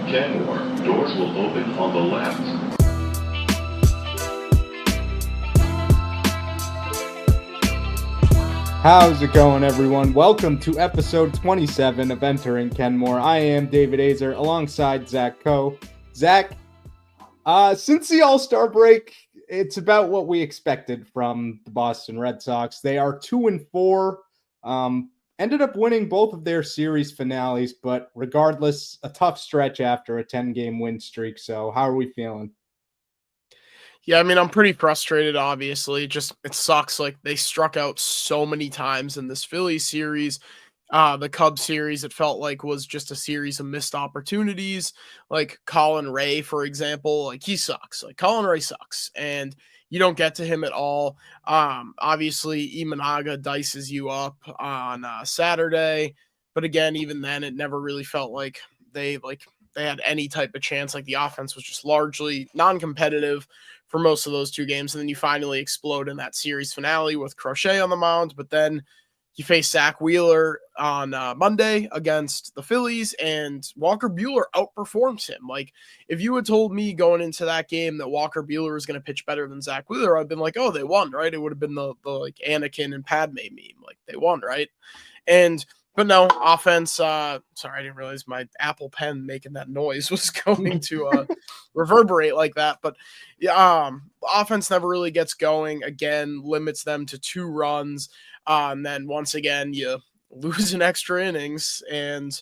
Kenmore. Doors will open on the left. How's it going, everyone? Welcome to episode 27 of Entering Kenmore. I am David Azer alongside Zach Coe. Zach, since the All-Star break, it's about what we expected from the Boston Red Sox. They are 2-4, ended up winning both of their series finales, but regardless, a tough stretch after a 10-game win streak. So how are we feeling? Yeah, I mean, I'm pretty frustrated, obviously. It sucks. Like, they struck out so many times in this Phillies series. The Cubs series, it felt like, was just a series of missed opportunities. Like, Colin Ray, for example, like, he sucks. Like, Colin Ray sucks. And you don't get to him at all. Obviously, Imanaga dices you up on Saturday. But again, even then, it never really felt like they had any type of chance. Like, the offense was just largely non-competitive for most of those two games. And then you finally explode in that series finale with Crochet on the mound. But then you face Zach Wheeler on Monday against the Phillies, and Walker Buehler outperforms him. Like, if you had told me going into that game that Walker Buehler was going to pitch better than Zach Wheeler, I'd been like, oh, they won, right? It would have been the like Anakin and Padme meme. Like, they won, right? But no, offense, sorry, I didn't realize my Apple Pen making that noise was going to reverberate like that. But yeah, offense never really gets going. Again, limits them to 2 runs. And then once again, you lose in extra innings. And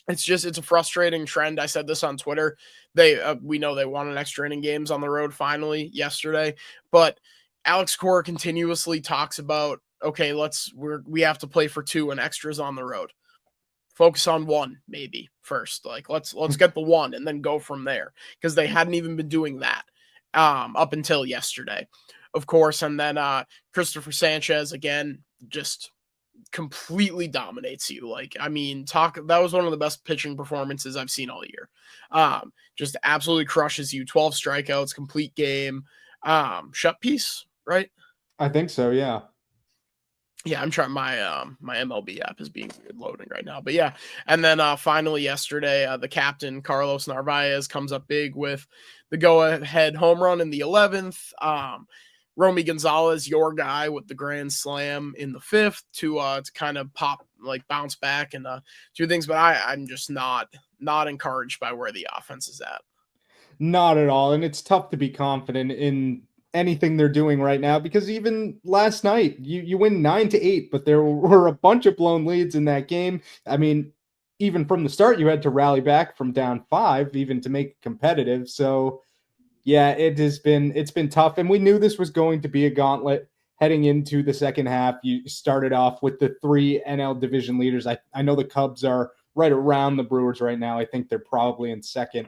it's a frustrating trend. I said this on Twitter. We know they won an extra inning games on the road finally yesterday. But Alex Cora continuously talks about, okay, we have to play for 2 and extras on the road. Focus on 1 maybe first. Like, let's get the 1 and then go from there, because they hadn't even been doing that up until yesterday, of course. And then Christopher Sanchez again just completely dominates you. Like, I mean, that was one of the best pitching performances I've seen all year. Just absolutely crushes you. 12 strikeouts, complete game. Shut piece, right? I think so, yeah. Yeah, I'm trying. My MLB app is being weird loading right now, but yeah. And then finally yesterday, the captain Carlos Narvaez comes up big with the go-ahead home run in the 11th. Romy Gonzalez, your guy, with the grand slam in the 5th to kind of bounce back and do things. But I'm just not encouraged by where the offense is at. Not at all, and it's tough to be confident in anything they're doing right now, because even last night you win 9-8, but there were a bunch of blown leads in that game. I mean, even from the start you had to rally back from down 5 even to make it competitive. So yeah, it's been tough, and we knew this was going to be a gauntlet heading into the second half. You started off with the 3 NL division leaders. I know the Cubs are right around the Brewers right now. I think they're probably in second.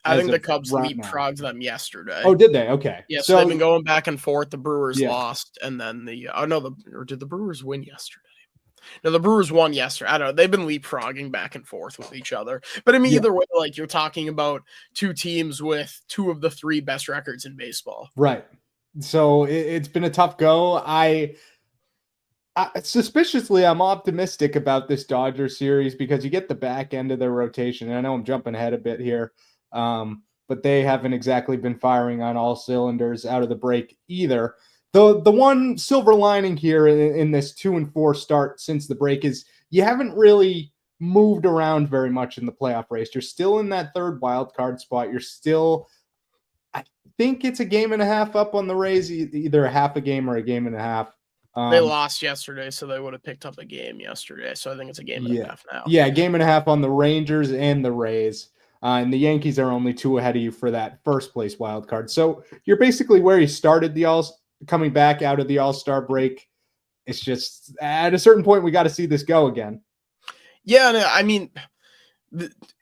I think the Cubs leapfrogged them yesterday. Oh, did they? Okay. Yeah, so they've been going back and forth. The Brewers lost, and then did the Brewers win yesterday? No, the Brewers won yesterday. I don't know. They've been leapfrogging back and forth with each other. But I mean, either way, like, you're talking about 2 teams with 2 of the 3 best records in baseball. Right. So it's been a tough go. Suspiciously, I'm optimistic about this Dodgers series, because you get the back end of their rotation. And I know I'm jumping ahead a bit here. But they haven't exactly been firing on all cylinders out of the break either. The one silver lining here in this 2-4 start since the break is you haven't really moved around very much in the playoff race. You're still in that 3rd wild card spot. You're still, I think it's a game and a half up on the Rays, either a half a game or a game and a half. They lost yesterday, so they would have picked up a game yesterday. So I think it's a game and a half now. Yeah, a game and a half on the Rangers and the Rays. And the Yankees are only 2 ahead of you for that 1st place wild card. So you're basically where you started coming back out of the All-Star break. It's just at a certain point, we got to see this go again. Yeah, I mean,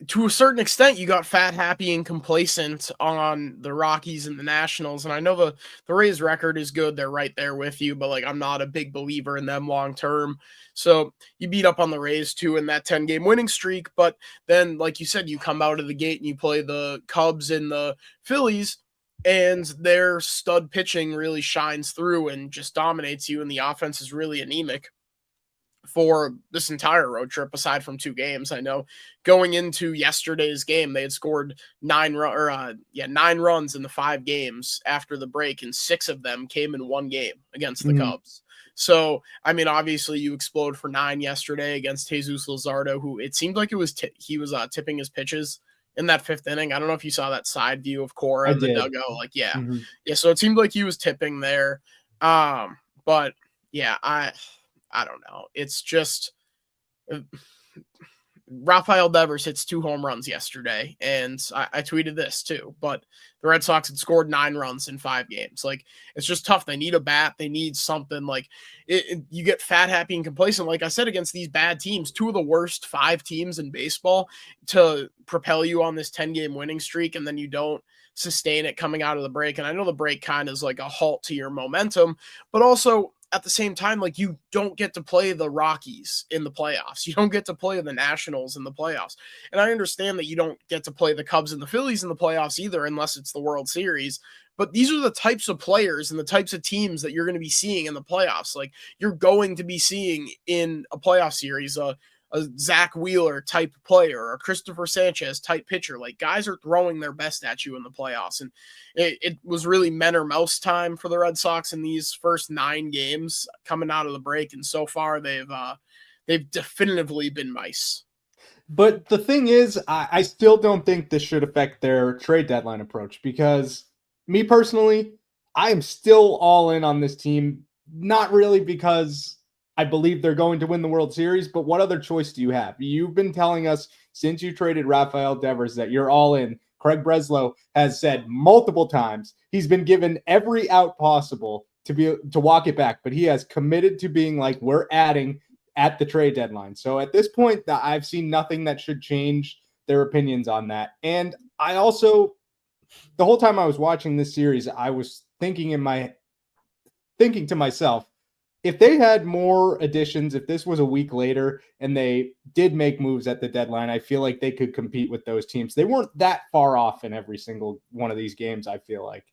to a certain extent, you got fat, happy, and complacent on the Rockies and the Nationals. And I know the Rays record is good. They're right there with you, but like, I'm not a big believer in them long term. So you beat up on the Rays too in that 10-game winning streak. But then, like you said, you come out of the gate and you play the Cubs and the Phillies, and their stud pitching really shines through and just dominates you. And the offense is really anemic for this entire road trip, aside from 2 games. I know going into yesterday's game, they had scored 9 runs in the 5 games after the break, and 6 of them came in 1 game against the Cubs. So, I mean, obviously you explode for 9 yesterday against Jesus Luzardo, who it seemed like he was tipping his pitches in that 5th inning. I don't know if you saw that side view of Cora in the dugout. Like, yeah. So it seemed like he was tipping there. But yeah, I don't know. It's just Rafael Devers hits 2 home runs yesterday, and I tweeted this too, but the Red Sox had scored 9 runs in 5 games. Like, it's just tough. They need a bat. They need something. Like, you get fat, happy, and complacent. Like I said, against these bad teams, 2 of the worst 5 teams in baseball, to propel you on this 10-game winning streak, and then you don't sustain it coming out of the break. And I know the break kind of is like a halt to your momentum, but also at the same time, like, you don't get to play the Rockies in the playoffs. You don't get to play the Nationals in the playoffs. And I understand that you don't get to play the Cubs and the Phillies in the playoffs either, unless it's the World Series. But these are the types of players and the types of teams that you're going to be seeing in the playoffs. Like, you're going to be seeing in a playoff series, a Zach Wheeler type player, or a Christopher Sanchez type pitcher. Like, guys are throwing their best at you in the playoffs. And it was really men or mouse time for the Red Sox in these first 9 games coming out of the break. And so far they've definitively been mice. But the thing is, I still don't think this should affect their trade deadline approach, because me personally, I am still all in on this team. Not really because I believe they're going to win the World Series, but what other choice do you have? You've been telling us since you traded Rafael Devers that you're all in. Craig Breslow has said multiple times he's been given every out possible to walk it back, but he has committed to being like, we're adding at the trade deadline. So at this point, I've seen nothing that should change their opinions on that. And I also, the whole time I was watching this series, I was thinking to myself, if they had more additions, if this was a week later and they did make moves at the deadline, I feel like they could compete with those teams. They weren't that far off in every single one of these games, I feel like.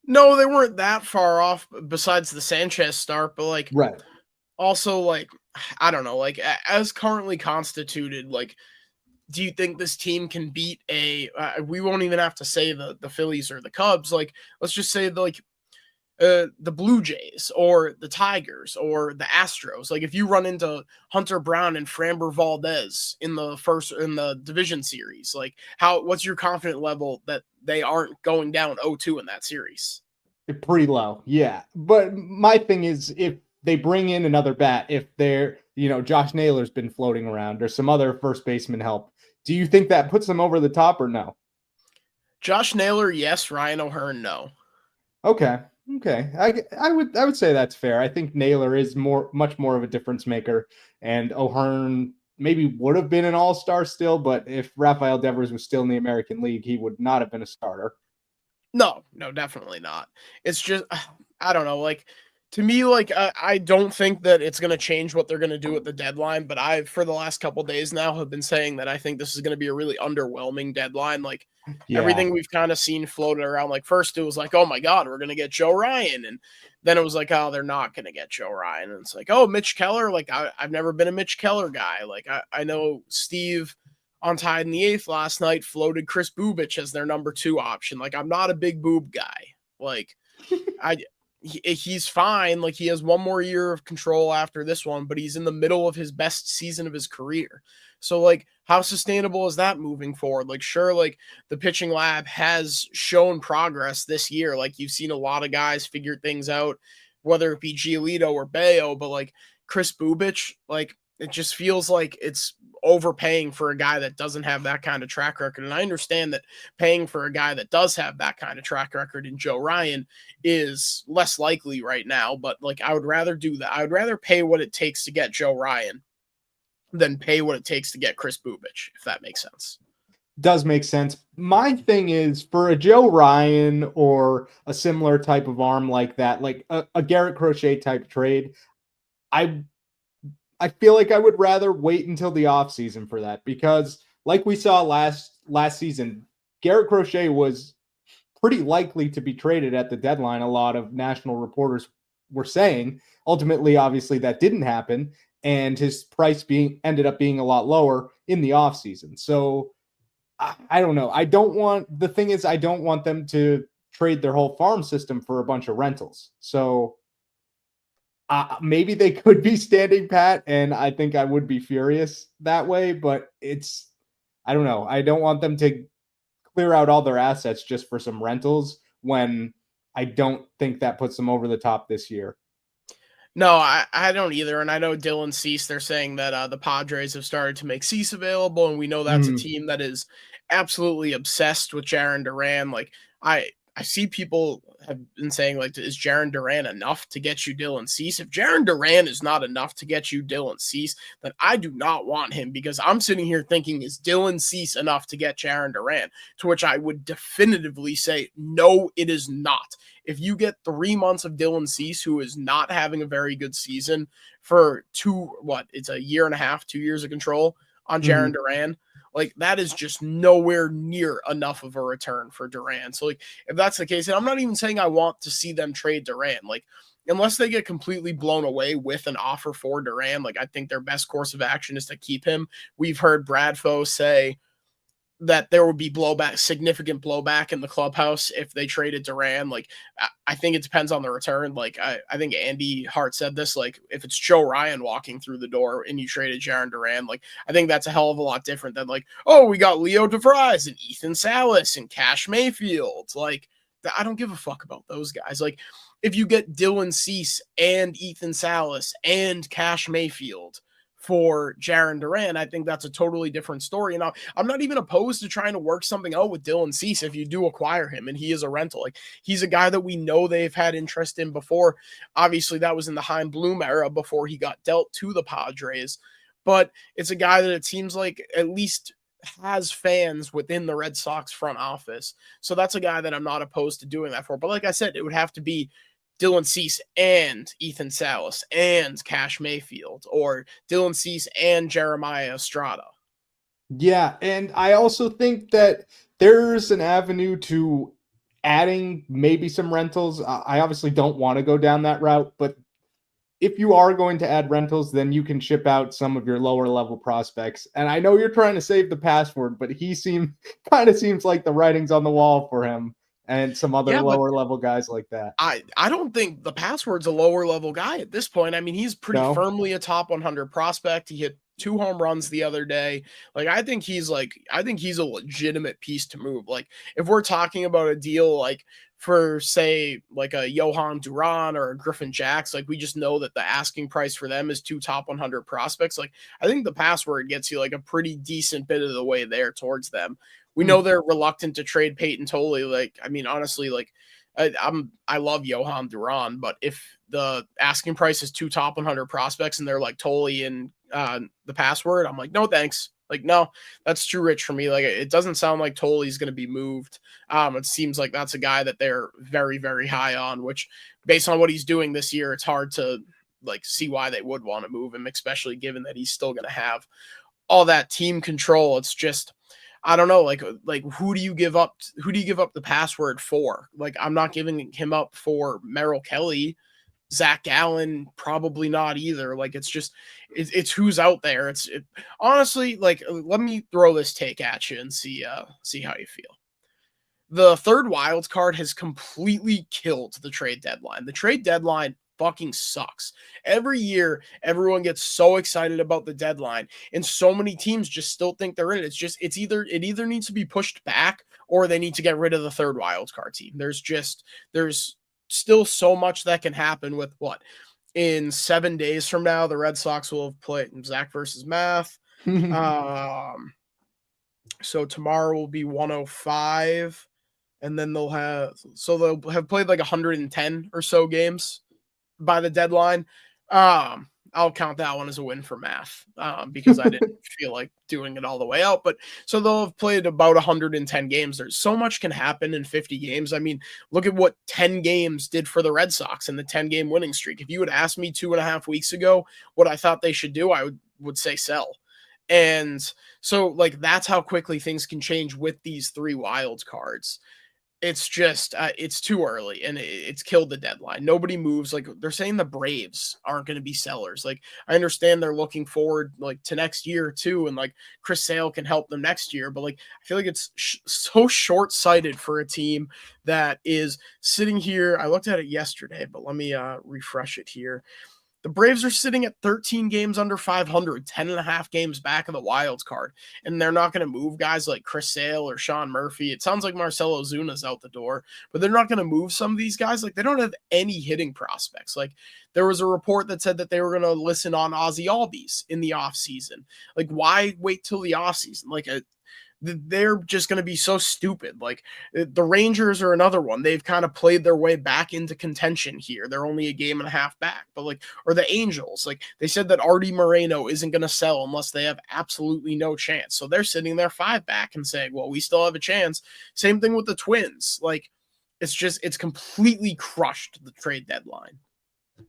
No, they weren't that far off besides the Sanchez start, but like, right. Also, like, I don't know, like, as currently constituted, like, do you think this team can beat we won't even have to say the Phillies or the Cubs. Like, let's just say the Blue Jays or the Tigers or the Astros. Like, if you run into Hunter Brown and Framber Valdez in the division series, like, what's your confident level that they aren't going down 0-2 in that series? Pretty low. Yeah. But my thing is, if they bring in another bat, if they're, Josh Naylor's been floating around or some other first baseman help, do you think that puts them over the top or no? Josh Naylor, yes. Ryan O'Hearn, no. Okay. I would say that's fair. I think Naylor is much more of a difference maker, and O'Hearn maybe would have been an all-star still, but if Rafael Devers was still in the American League, he would not have been a starter. No, definitely not. It's just, I don't know, like, to me, like, I don't think that it's going to change what they're going to do at the deadline, but for the last couple days now, have been saying that I think this is going to be a really underwhelming deadline. Like, everything we've kind of seen floated around, like, first it was like, oh my God, we're going to get Joe Ryan. And then it was like, oh, they're not going to get Joe Ryan. And it's like, oh, Mitch Keller. Like, I've never been a Mitch Keller guy. Like, I know Steve on Tied in the Eighth last night floated Chris Bubich as their number 2 option. Like, I'm not a big boob guy. Like, he's fine. Like, he has one more year of control after this one, but he's in the middle of his best season of his career. So, like, how sustainable is that moving forward? Like, sure, like, the pitching lab has shown progress this year. Like, you've seen a lot of guys figure things out, whether it be Giolito or Bayo, but like Chris Bubich, like, it just feels like it's overpaying for a guy that doesn't have that kind of track record. And I understand that paying for a guy that does have that kind of track record in Joe Ryan is less likely right now, but like, I would rather do that. I would rather pay what it takes to get Joe Ryan than pay what it takes to get Chris Bubich, if that makes sense. Does make sense. My thing is, for a Joe Ryan or a similar type of arm like that, like a Garrett Crochet type trade, I feel like I would rather wait until the offseason for that, because like we saw last season, Garrett Crochet was pretty likely to be traded at the deadline. A lot of national reporters were saying. Ultimately, obviously, that didn't happen. and his price ended up being a lot lower in the offseason. So I don't know. The thing is, I don't want them to trade their whole farm system for a bunch of rentals. So maybe they could be standing pat, and I think I would be furious that way, but I don't know. I don't want them to clear out all their assets just for some rentals when I don't think that puts them over the top this year. No, I don't either. And I know Dylan Cease, they're saying that the Padres have started to make Cease available. And we know that's a team that is absolutely obsessed with Jarren Duran. Like, I see people have been saying, like, is Jarren Duran enough to get you Dylan Cease? If Jarren Duran is not enough to get you Dylan Cease, then I do not want him, because I'm sitting here thinking, is Dylan Cease enough to get Jarren Duran? To which I would definitively say, no, it is not. If you get 3 months of Dylan Cease, who is not having a very good season, for it's a year and a half, 2 years of control on Jarren Duran, like, that is just nowhere near enough of a return for Duran. So, like, if that's the case, and I'm not even saying I want to see them trade Duran, like, unless they get completely blown away with an offer for Duran, like, I think their best course of action is to keep him. We've heard Bradfo say that there would be significant blowback in the clubhouse if they traded Duran. Like, I think it depends on the return. Like, I think Andy Hart said this, like, if it's Joe Ryan walking through the door and you traded Jarren Duran, like, I think that's a hell of a lot different than, like, oh, we got Leo DeVries and Ethan Salas and Cash Mayfield. Like, I don't give a fuck about those guys. Like, if you get Dylan Cease and Ethan Salas and Cash Mayfield for Jarren Duran, I think that's a totally different story. And I'm not even opposed to trying to work something out with Dylan Cease if you do acquire him and he is a rental. Like, he's a guy that we know they've had interest in before. Obviously, that was in the Chaim Bloom era before he got dealt to the Padres. But it's a guy that it seems like at least has fans within the Red Sox front office. So that's a guy that I'm not opposed to doing that for. But like I said, it would have to be Dylan Cease and Ethan Salas and Cash Mayfield, or Dylan Cease and Jeremiah Estrada. Yeah, and I also think that there's an avenue to adding maybe some rentals. I obviously don't want to go down that route, but if you are going to add rentals, then you can ship out some of your lower level prospects. And I know you're trying to save the password, but he kind of seems like the writing's on the wall for him and some other lower level guys like that. I don't think the password's a lower level guy at this point. I mean, he's pretty firmly a top 100 prospect. He hit 2 home runs the other day. Like, I think he's a legitimate piece to move. Like, if we're talking about a deal, like, for, say, like a Johan Duran or a Griffin Jacks, like, we just know that the asking price for them is 2 top 100 prospects. Like, I think the password gets you, like, a pretty decent bit of the way there towards them. We know they're reluctant to trade Peyton Tolley. Like, I mean, honestly, like, I love Johan Duran, but if the asking price is 2 top 100 prospects and they're like Tolley and the password, I'm like, no, thanks. Like, no, that's too rich for me. Like, it doesn't sound like Tolley's going to be moved. It seems like that's a guy that they're very, very high on, which, based on what he's doing this year, it's hard to, like, see why they would want to move him, especially given that he's still going to have all that team control. It's just, I don't know, like who do you give up the password for? Like, I'm not giving him up for Merrill Kelly. Zach Gallen, probably not either. Like, it's just, it's who's out there. Honestly, like, let me throw this take at you and see how you feel. The third wild card has completely killed the trade deadline. The trade deadline fucking sucks. Every year, everyone gets so excited about the deadline, and so many teams just still think they're in it. It either needs to be pushed back, or they need to get rid of the third wild card team. There's still so much that can happen with in 7 days from now, the Red Sox will have played Zach versus math. So tomorrow will be 105, and then they'll have played like 110 or so games by the deadline. I'll count that one as a win for math, because I didn't feel like doing it all the way out. But so they'll have played about 110 games. There's so much can happen in 50 games. I mean, look at what 10 games did for the Red Sox in the 10-game winning streak. If you had asked me 2.5 weeks ago what I thought they should do, I would say sell. And so, like, that's how quickly things can change with these 3 wild cards. It's just it's too early, and it's killed the deadline. Nobody moves. Like, they're saying the Braves aren't going to be sellers. Like, I understand they're looking forward like to next year too, and like Chris Sale can help them next year. But like, I feel like it's so short sighted for a team that is sitting here. I looked at it yesterday, but let me refresh it here. The Braves are sitting at 13 games under 500, 10 and a half games back of the wild card, and they're not going to move guys like Chris Sale or Sean Murphy. It sounds like Marcell Ozuna's out the door, but they're not going to move some of these guys. Like, they don't have any hitting prospects. Like, there was a report that said that they were going to listen on Ozzy Albies in the offseason. Like, why wait till the offseason? Like, they're just going to be so stupid. Like, the Rangers are another one. They've kind of played their way back into contention here. They're only a game and a half back, but like, or the Angels, like they said that Artie Moreno isn't going to sell unless they have absolutely no chance. So they're sitting there 5 back and saying, well, we still have a chance. Same thing with the Twins. Like, it's completely crushed the trade deadline.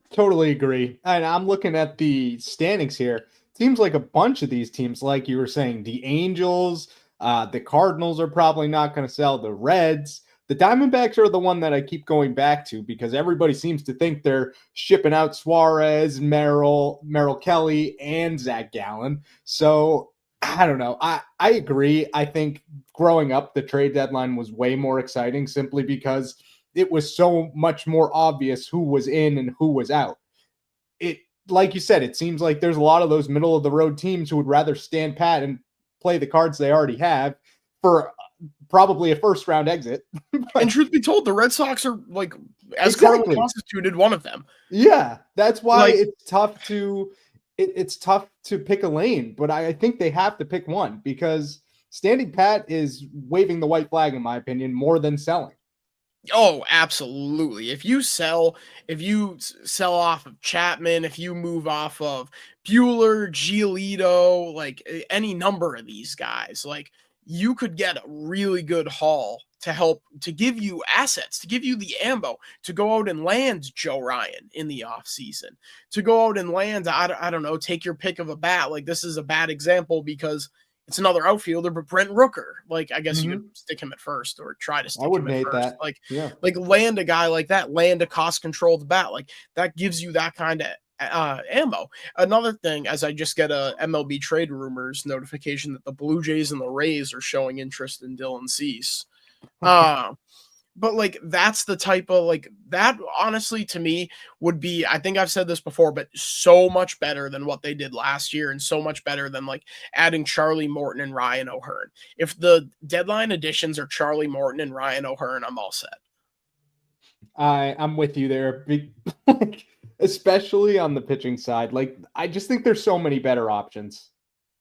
Totally agree. And I'm looking at the standings here. Seems like a bunch of these teams, like you were saying, the Angels, the Cardinals are probably not going to sell. The Reds, the Diamondbacks are the one that I keep going back to because everybody seems to think they're shipping out Suarez, Merrill Kelly, and Zach Gallen. So I don't know. I agree. I think growing up, the trade deadline was way more exciting simply because it was so much more obvious who was in and who was out. It, like you said, it seems like there's a lot of those middle of the road teams who would rather stand pat and play the cards they already have for probably a first round exit. And truth be told, the Red Sox are like, as Exactly. currently constituted, one of them. Yeah, that's why Like, it's tough to pick a lane, but I think they have to pick one because standing pat is waving the white flag, in my opinion, more than selling. oh, absolutely. If you sell off of Chapman, if you move off of Bueller, Giolito, like any number of these guys, like, you could get a really good haul to help to give you assets, to give you the ammo to go out and land Joe Ryan in the offseason, to go out and land, I don't know, take your pick of a bat. Like, this is a bad example because it's another outfielder, but Brent Rooker. Like, I guess you could stick him at first or try to stick him at first. That. Like, yeah. Like, land a guy like that, land a cost-controlled bat. Like, that gives you that kind of ammo. Another thing, as I just get a MLB trade rumors notification that the Blue Jays and the Rays are showing interest in Dylan Cease. But like, that's the type of, like, that honestly to me would be, I think I've said this before, but so much better than what they did last year and so much better than like adding Charlie Morton and Ryan O'Hearn. If the deadline additions are Charlie Morton and Ryan O'Hearn, I'm all set. I'm with you there. Like, especially on the pitching side. Like, I just think there's so many better options.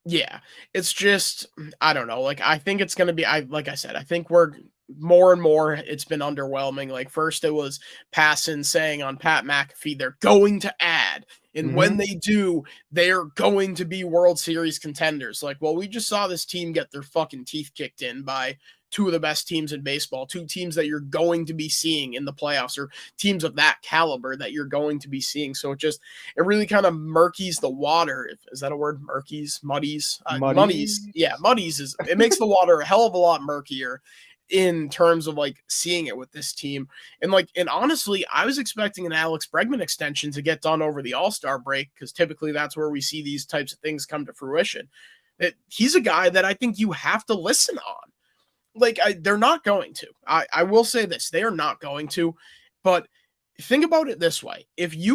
Yeah, it's just, I don't know. Like, I think it's going to be, like I said, I think we're more and more, it's been underwhelming. Like, first it was Passan saying on Pat McAfee, they're going to add. And when they do, they're going to be World Series contenders. Like, well, we just saw this team get their fucking teeth kicked in by two of the best teams in baseball, two teams that you're going to be seeing in the playoffs, or teams of that caliber that you're going to be seeing. So it really kind of murkies the water. Is that a word? Murkies? Muddies? Muddies. Yeah, muddies it makes the water a hell of a lot murkier in terms of like seeing it with this team. And honestly, I was expecting an Alex Bregman extension to get done over the All-Star break, because typically that's where we see these types of things come to fruition. He's a guy that I think you have to listen on. Like, they're not going to. I will say this, they are not going to. But think about it this way. If he's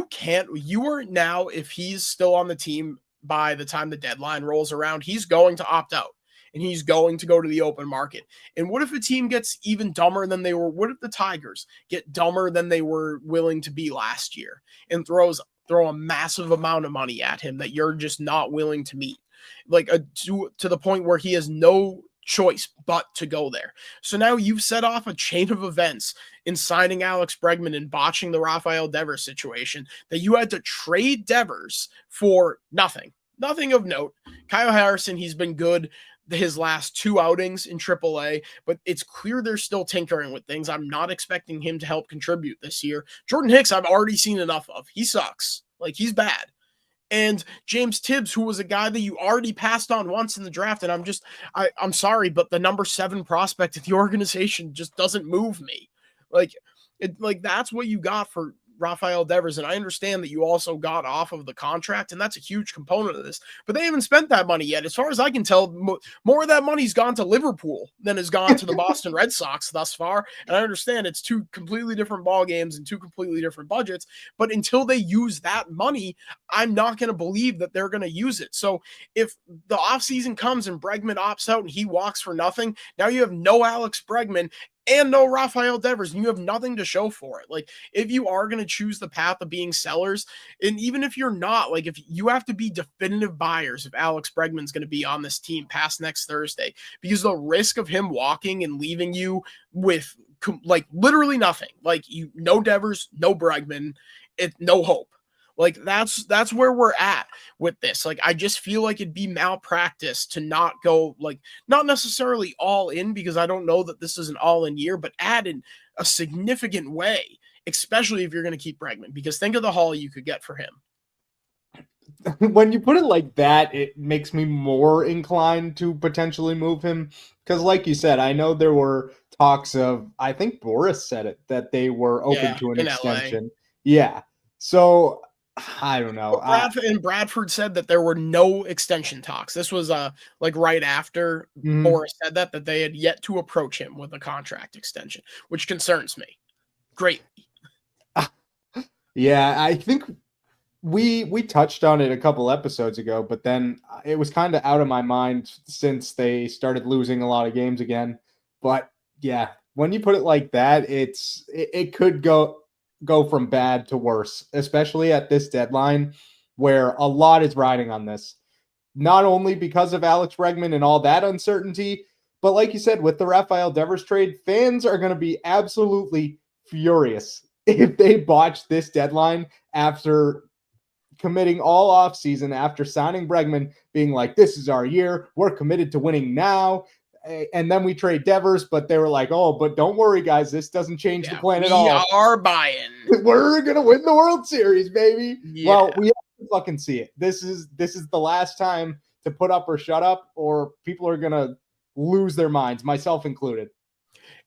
still on the team by the time the deadline rolls around, he's going to opt out. And he's going to go to the open market. And what if a team gets even dumber than they were? What if the Tigers get dumber than they were willing to be last year and throw a massive amount of money at him that you're just not willing to meet? Like, to the point where he has no choice but to go there. So now you've set off a chain of events in signing Alex Bregman and botching the Rafael Devers situation, that you had to trade Devers for nothing of note. Kyle Harrison, he's been good his last 2 outings in AAA, but it's clear they're still tinkering with things. I'm not expecting him to help contribute this year. Jordan Hicks, I've already seen enough of. He sucks. Like, he's bad. and James Tibbs, who was a guy that you already passed on once in the draft. And I'm sorry, but the number 7 prospect in the organization just doesn't move me. Like that's what you got for Rafael Devers. And I understand that you also got off of the contract, and that's a huge component of this, but they haven't spent that money yet. As far as I can tell, more of that money's gone to Liverpool than has gone to the Boston Red Sox thus far. And I understand it's 2 completely different ball games and 2 completely different budgets, but until they use that money, I'm not going to believe that they're going to use it. So if the offseason comes and Bregman opts out and he walks for nothing, now you have no Alex Bregman and no Rafael Devers, and you have nothing to show for it. Like, if you are going to choose the path of being sellers, and even if you're not, like, if you have to be definitive buyers if Alex Bregman's going to be on this team past next Thursday, because the risk of him walking and leaving you with like literally nothing, like no Devers, no Bregman, no hope. Like that's where we're at with this. Like, I just feel like it'd be malpractice to not go, like, not necessarily all in, because I don't know that this is an all in year, but add in a significant way, especially if you're going to keep Bregman, because think of the haul you could get for him. When you put it like that, it makes me more inclined to potentially move him. Because like you said, I know there were talks of, I think Boris said it, that they were open to an extension. LA. Yeah. So I don't know. Bradford said that there were no extension talks. This was like right after Boris said that they had yet to approach him with a contract extension, which concerns me. Great. Yeah, I think we touched on it a couple episodes ago, but then it was kind of out of my mind since they started losing a lot of games again. But yeah, when you put it like that, it could go from bad to worse, especially at this deadline where a lot is riding on this. Not only because of Alex Bregman and all that uncertainty, but like you said, with the Rafael Devers trade, fans are going to be absolutely furious if they botch this deadline after committing all offseason, after signing Bregman, being like, this is our year, we're committed to winning now. And then we trade Devers, but they were like, oh, but don't worry, guys, this doesn't change the plan at all. We are buying. We're going to win the World Series, baby. Yeah. Well, we have to fucking see it. This is the last time to put up or shut up, or people are going to lose their minds, myself included.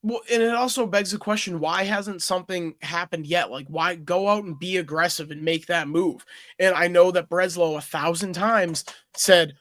Well, and it also begs the question, why hasn't something happened yet? Like, why go out and be aggressive and make that move? And I know that Breslow 1,000 times said,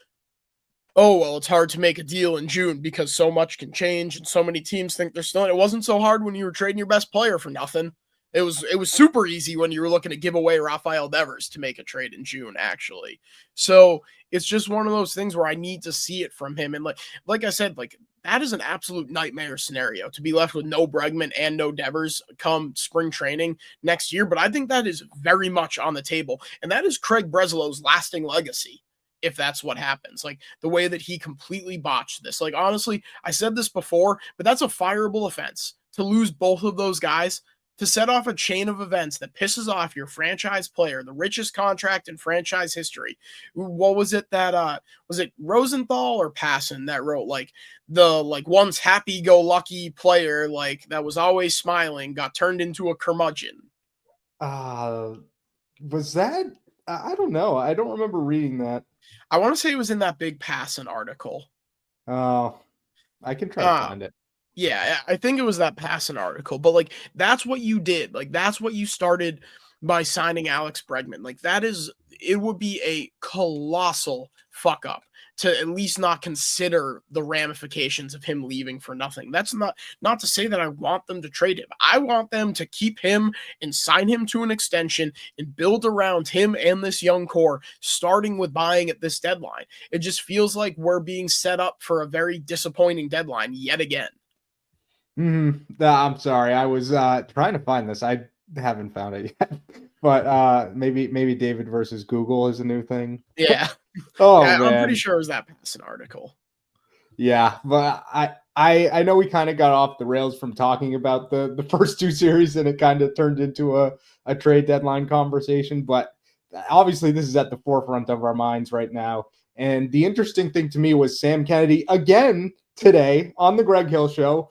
oh, well, it's hard to make a deal in June because so much can change and so many teams think they're still in. It wasn't so hard when you were trading your best player for nothing. It was super easy when you were looking to give away Rafael Devers to make a trade in June, actually. So it's just one of those things where I need to see it from him. And like I said, like, that is an absolute nightmare scenario to be left with no Bregman and no Devers come spring training next year. But I think that is very much on the table. And that is Craig Breslow's lasting legacy, if that's what happens. Like, the way that he completely botched this. Like, honestly, I said this before, but that's a fireable offense to lose both of those guys, to set off a chain of events that pisses off your franchise player, the richest contract in franchise history. What was it that was it Rosenthal or Passan that wrote, like, the once happy-go-lucky player, like, that was always smiling, got turned into a curmudgeon? Was that? I don't know. I don't remember reading that. I want to say it was in that big Passan article. Oh, I can try to find it. Yeah, I think it was that Passan article, but like, that's what you did. Like, that's what you started by signing Alex Bregman. Like, it would be a colossal fuck up to at least not consider the ramifications of him leaving for nothing. That's not to say that I want them to trade him. I want them to keep him and sign him to an extension and build around him and this young core, starting with buying at this deadline. It just feels like we're being set up for a very disappointing deadline yet again. I'm sorry. I was trying to find this. I haven't found it yet. But maybe David versus Google is a new thing. Yeah. Man. I'm pretty sure it was that Passan article. Yeah, but I know we kind of got off the rails from talking about the first 2 series, and it kind of turned into a trade deadline conversation. But obviously, this is at the forefront of our minds right now. And the interesting thing to me was Sam Kennedy again today on the Greg Hill Show,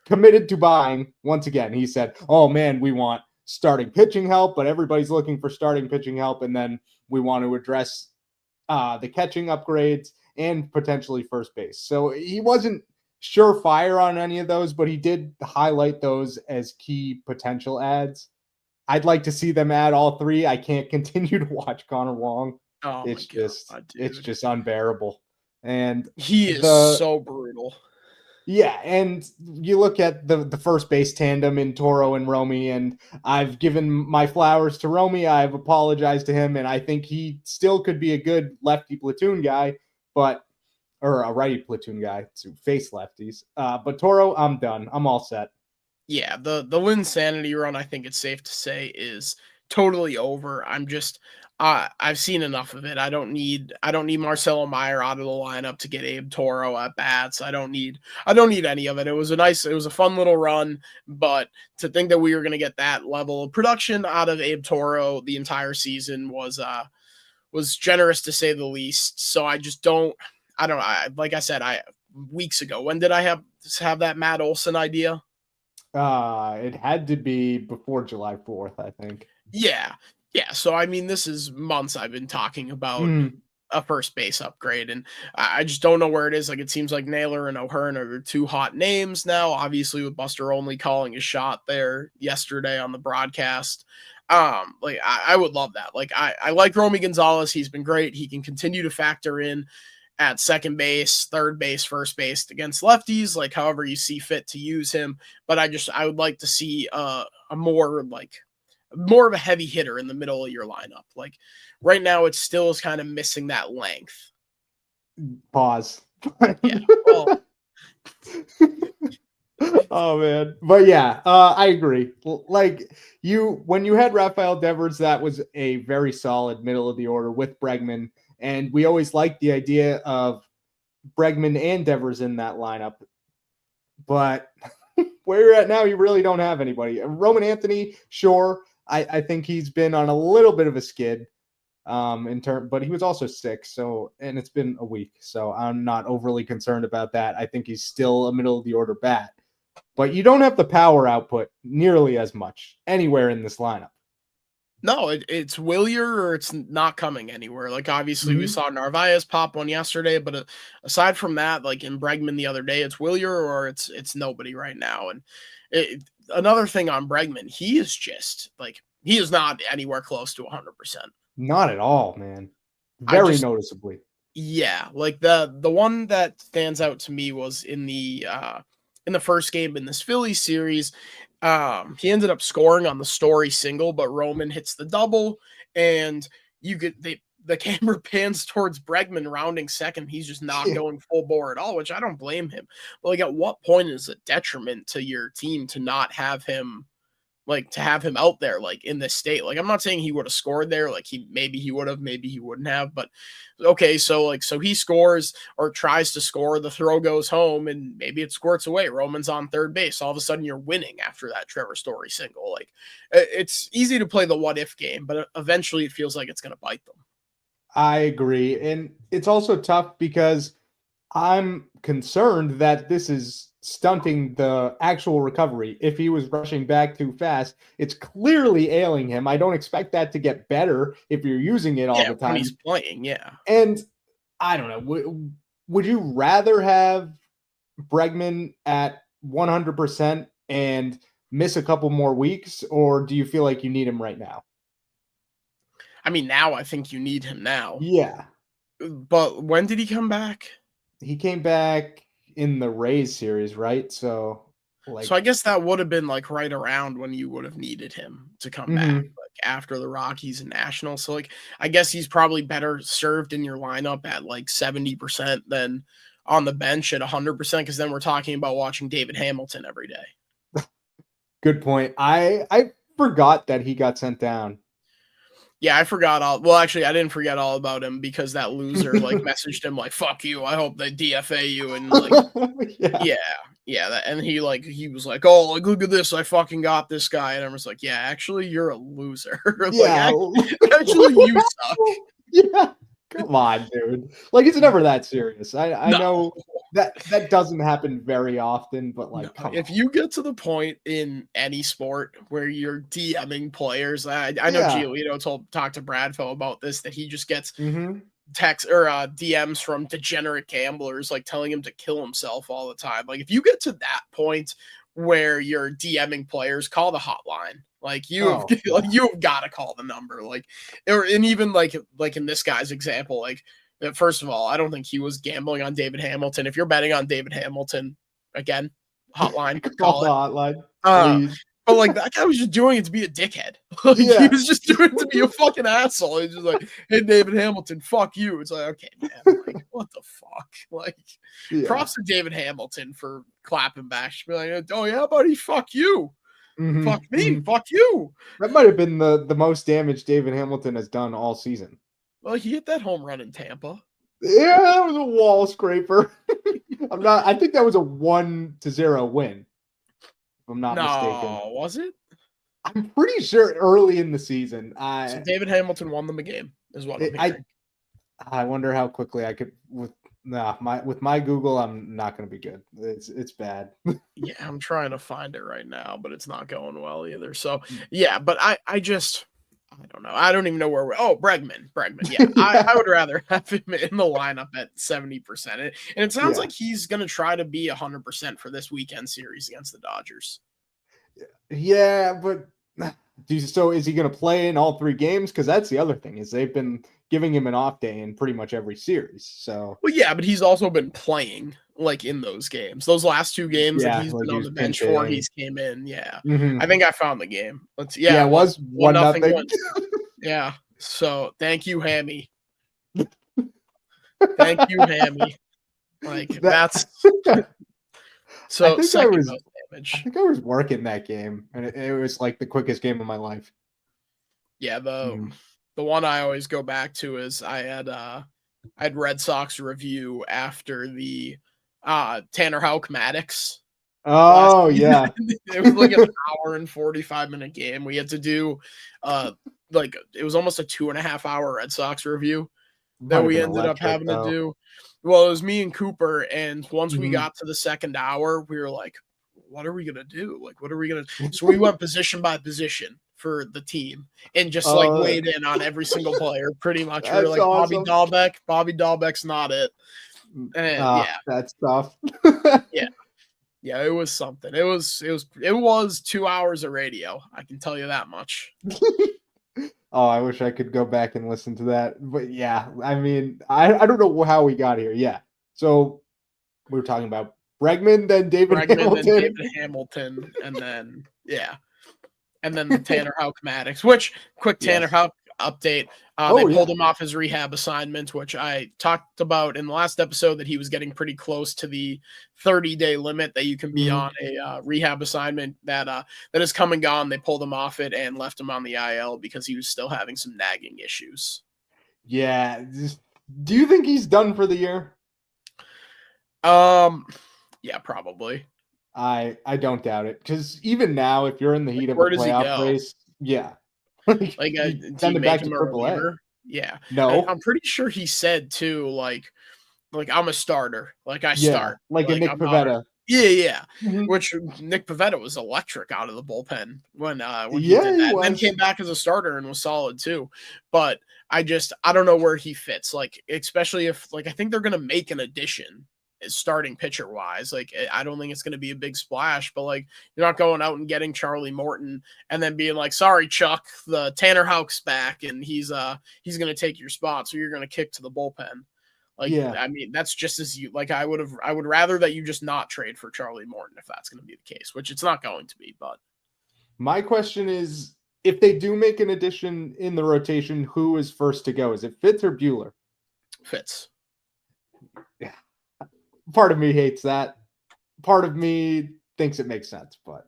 committed to buying once again. He said, oh man, we want starting pitching help, but everybody's looking for starting pitching help. And then we want to address the catching upgrades and potentially first base. So he wasn't surefire on any of those, but he did highlight those as key potential adds. I'd like to see them add all three. I can't continue to watch Connor Wong. Oh It's my just God, it's dude. just unbearable. And He is the so brutal. yeah, and you look at the first base tandem in Toro and Romy, and I've given my flowers to Romy. I've apologized to him, and I think he still could be a good lefty platoon guy, but or a righty platoon guy to face lefties. But Toro, I'm done. I'm all set. Yeah, the Linsanity run, I think it's safe to say, is totally over. I've seen enough of it. I don't need Marcelo Meyer out of the lineup to get Abe Toro at bats. I don't need any of it. It was a fun little run, but to think that we were gonna get that level of production out of Abe Toro the entire season was generous to say the least. So I don't like I said, weeks ago. When did I have that Matt Olson idea? It had to be before July 4th, I think. Yeah. Yeah. So, I mean, this is months I've been talking about Mm, a first base upgrade, and I just don't know where it is. Like, it seems like Naylor and O'Hearn are two hot names now, obviously, with Buster Only calling his shot there yesterday on the broadcast. Like, I would love that. Like, I like Romy Gonzalez. He's been great. He can continue to factor in at second base, third base, first base against lefties, like however you see fit to use him. But I would like to see a more of a heavy hitter in the middle of your lineup. Like right now, it still is kind of missing that length. pause. Yeah. Well, Oh man, but yeah, I agree. Like when you had Rafael Devers, that was a very solid middle of the order with Bregman, and we always liked the idea of Bregman and Devers in that lineup. But where you're at now, you really don't have anybody. Roman Anthony, sure, I think he's been on a little bit of a skid, but he was also sick, so and it's been a week, so I'm not overly concerned about that. I think he's still a middle of the order bat. But you don't have the power output nearly as much anywhere in this lineup. no, it's Willier or it's not coming anywhere. Like obviously we Mhm. saw Narvaez pop one yesterday, but aside from that, like in Bregman the other day, it's Willier or it's nobody right now. And another thing on Bregman, he is not anywhere close to 100%. Not at all, man. I Very just noticeably. Yeah, like the one that stands out to me was in the first game in this Phillies series. He ended up scoring on the Story single, but Roman hits the double, and the camera pans towards Bregman rounding second. He's just not Yeah. going full bore at all, which I don't blame him. But like, at what point is it detriment to your team to not have him? Like to have him out there like in this state. Like I'm not saying he would have scored there, like he would have, maybe he wouldn't have, but okay, so he scores or tries to score, the throw goes home and maybe it squirts away. Roman's on third base. All of a sudden you're winning after that Trevor Story single. Like it's easy to play the what if game, but eventually it feels like it's going to bite them. I agree. And it's also tough because I'm concerned that this is stunting the actual recovery. If he was rushing back too fast, it's clearly ailing him. I don't expect that to get better if you're using it all Yeah, the when he's time. playing, yeah. And I don't know. Would you rather have Bregman at 100% and miss a couple more weeks, or do you feel like you need him right now? I mean, now I think you need him now. Yeah. But when did he come back? He came back in the Rays series, right? So, So like, I guess that would have been like right around when you would have needed him to come back, mhm. like after the Rockies and Nationals. So like I guess he's probably better served in your lineup at like 70% than on the bench at 100% because then we're talking about watching David Hamilton every day. Good point. I forgot that he got sent down. Yeah, I forgot all. Well, actually, I didn't forget all about him because that loser like messaged him like "fuck you." I hope they DFA you and like Yeah. yeah, yeah. And he was like, "Oh, like look at this, I fucking got this guy," and I was like, "Yeah, actually, you're a loser. Like Yeah. actually, you suck." Yeah. Come on, dude. Like, it's never that serious. I No. know that doesn't happen very often, but No, like, come if on. you get to the point in any sport where you're DMing players, I know Yeah. Giolito talked to Bradfo about this, that he just gets Mm-hmm. text or DMs from degenerate gamblers like telling him to kill himself all the time. Like if you get to that point where you're DMing players, call the hotline. Like you have Oh, yeah. like you have got to call the number. Like or and even like in this guy's example, like first of all, I don't think he was gambling on David Hamilton. If you're betting on David Hamilton, again, hotline, Call call the it. hotline, Uh, please. but like that guy was just doing it to be a dickhead. Like he Yeah. was just doing it to be a fucking asshole. He's just like, hey David Hamilton, fuck you. It's like, okay, man, like what the fuck? Like Yeah. props to David Hamilton for clapping back. She'd be like, oh yeah, buddy, fuck you. Mhm, Fuck me, mhm. fuck you. That might have been the most damage David Hamilton has done all season. Well, he hit that home run in Tampa. Yeah, that was a wall scraper. I think that was a 1-0 win, if I'm not mistaken. No, was it? I'm pretty sure early in the season. So David Hamilton won them a game, is what I'm hearing. I wonder how quickly I could with my Google. I'm not going to be good. It's bad. Yeah, I'm trying to find it right now, but it's not going well either. So yeah, but I don't know. I don't even know where Bregman. Yeah. I would rather have him in the lineup at 70%. And it sounds like he's gonna try to be 100% for this weekend series against the Dodgers. Yeah, but so is he going to play in all 3 games? Because that's the other thing, is they've been giving him an off day in pretty much every series. So Well, yeah, but he's also been playing like in those games. Those last 2 games that he's like been he on was the bench pinch for, hitting. he's came in. Yeah. Mhm. I think I found the game. It was 1-0. Yeah. So thank you, Hammy. Thank you, Hammy. Like that's so second most damage. I think I was working that game, and it was like the quickest game of my life. Yeah, the one I always go back to is I had Red Sox review after the Tanner Houck Maddox. Oh yeah. It was like an hour and 45-minute game. We had to do like it was almost a 2.5-hour Red Sox review that we ended up having to do. Well, it was me and Cooper, and once we got to the second hour, we were like, what are we gonna do? Like, what are we gonna so we went position by position for the team and just like weighed in on every single player pretty much. We were like, awesome. Bobby Dahlbeck's not it. And that's tough. Yeah, it was something. It was 2 hours of radio. I can tell you that much. Oh, I wish I could go back and listen to that. But yeah, I mean, I don't know how we got here. Yeah. So we were talking about Bregman, then David Hamilton, and then and then the Tanner Houck Maddox, which Tanner Houck update. They pulled him off his rehab assignment, which I talked about in the last episode, that he was getting pretty close to the 30-day limit that you can be on a rehab assignment that has come and gone. They pulled him off it and left him on the IL because he was still having some nagging issues. Yeah. Do you think he's done for the year? Yeah, probably. I don't doubt it, because even now, if you're in the heat of a playoff race, like send him back to AAA. Yeah, no, I'm pretty sure he said too, like I'm a starter, like I start, like a Nick Pivetta. Yeah. Which Nick Pivetta was electric out of the bullpen when he did that. Then came back as a starter and was solid too. But I don't know where he fits. Like, especially if I think they're gonna make an addition as starting pitcher wise. Like, I don't think it's gonna be a big splash, but like, you're not going out and getting Charlie Morton and then being like, sorry, Chuck, the Tanner Houck's back and he's gonna take your spot, so you're gonna kick to the bullpen. Like, I mean, that's just as you like. I would rather that you just not trade for Charlie Morton if that's going to be the case, which it's not going to be. But my question is, if they do make an addition in the rotation, who is first to go? Is it Fitz or Buehler? Fitz. Yeah. Part of me hates that. Part of me thinks it makes sense, but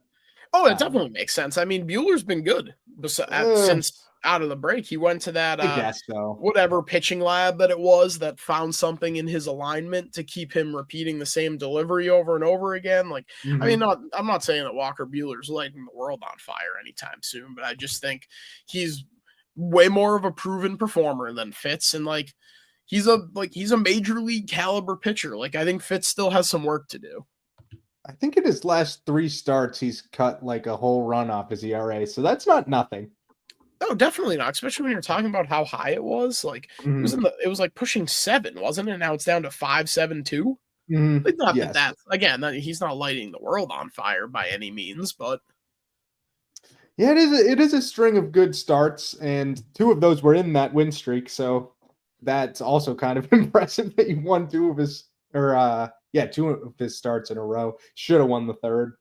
it definitely makes sense. I mean, Buehler's been good since out of the break. He went to that I guess so. Whatever pitching lab that it was that found something in his alignment to keep him repeating the same delivery over and over again. Like, I mean, I'm not saying that Walker Buehler's lighting the world on fire anytime soon, but I just think he's way more of a proven performer than Fitz. And like, he's a major league caliber pitcher. Like I think Fitz still has some work to do. I think in his last 3 starts, he's cut like a whole run off his ERA, so that's not nothing. No, definitely not. Especially when you're talking about how high it was. Like it was like pushing 7, wasn't it? Now it's down to 5.72. Like not Yes. that again, he's not lighting the world on fire by any means, but Yeah, it is a string of good starts, and 2 of those were in that win streak, so that's also kind of impressive that he won 2 of his 2 of his starts in a row. Should have won the third.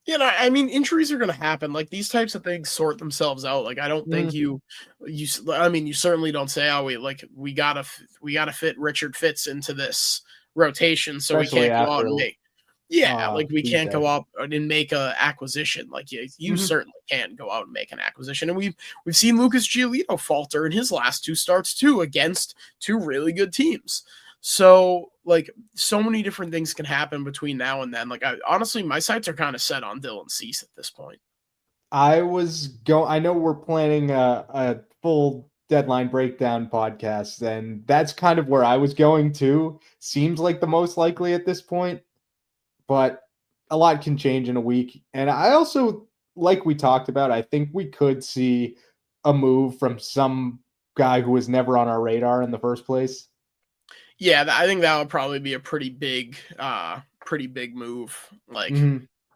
you know, I mean, injuries are going to happen. Like these types of things sort themselves out. Like I don't think I mean, you certainly don't say, oh, we gotta fit Richard Fitz into this rotation, so Especially we can't go out after and make. Yeah, like we can't Tuesday. go out and make a acquisition. Like you certainly can go out and make an acquisition, and we've seen Lucas Giolito falter in his last 2 starts too against 2 really good teams. So like so many different things can happen between now and then. Like honestly, my sights are kind of set on Dylan Cease at this point. I know we're planning a full deadline breakdown podcast, and that's kind of where I was going to. Seems like the most likely at this point, but a lot can change in a week. And I also, like we talked about, I think we could see a move from some guy who was never on our radar in the first place. Yeah, I think that would probably be a pretty big move.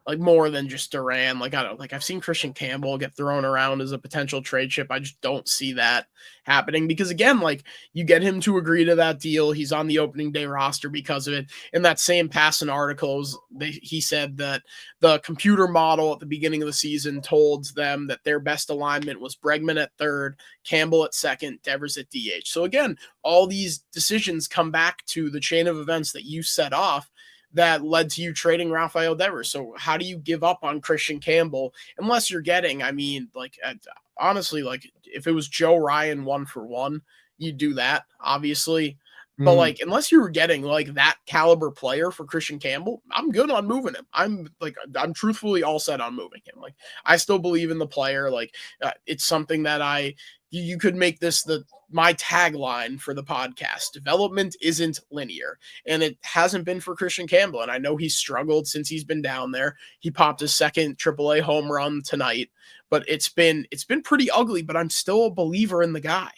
Like more than just Duran. Like I've seen Christian Campbell get thrown around as a potential trade chip. I just don't see that happening because again, like you get him to agree to that deal. He's on the opening day roster because of it. In that same Passan articles, he said that the computer model at the beginning of the season told them that their best alignment was Bregman at third, Campbell at second, Devers at DH. So again, all these decisions come back to the chain of events that you set off that led to you trading Rafael Devers. So how do you give up on Christian Campbell unless you're getting, I mean, like honestly, like if it was Joe Ryan 1-for-1, you'd do that, obviously. But like unless you were getting like that caliber player for Christian Campbell, I'm good on moving him. I'm truthfully all set on moving him. Like I still believe in the player. Like it's something that you could make this my tagline for the podcast. Development isn't linear, and it hasn't been for Christian Campbell. And I know he's struggled since he's been down there. He popped his second AAA home run tonight, but it's been pretty ugly. But I'm still a believer in the guy.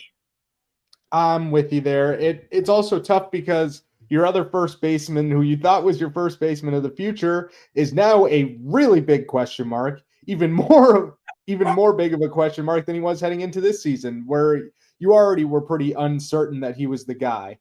I'm with you there. It's also tough because your other first baseman, who you thought was your first baseman of the future, is now a really big question mark. Even more big of a question mark than he was heading into this season, where you already were pretty uncertain that he was the guy,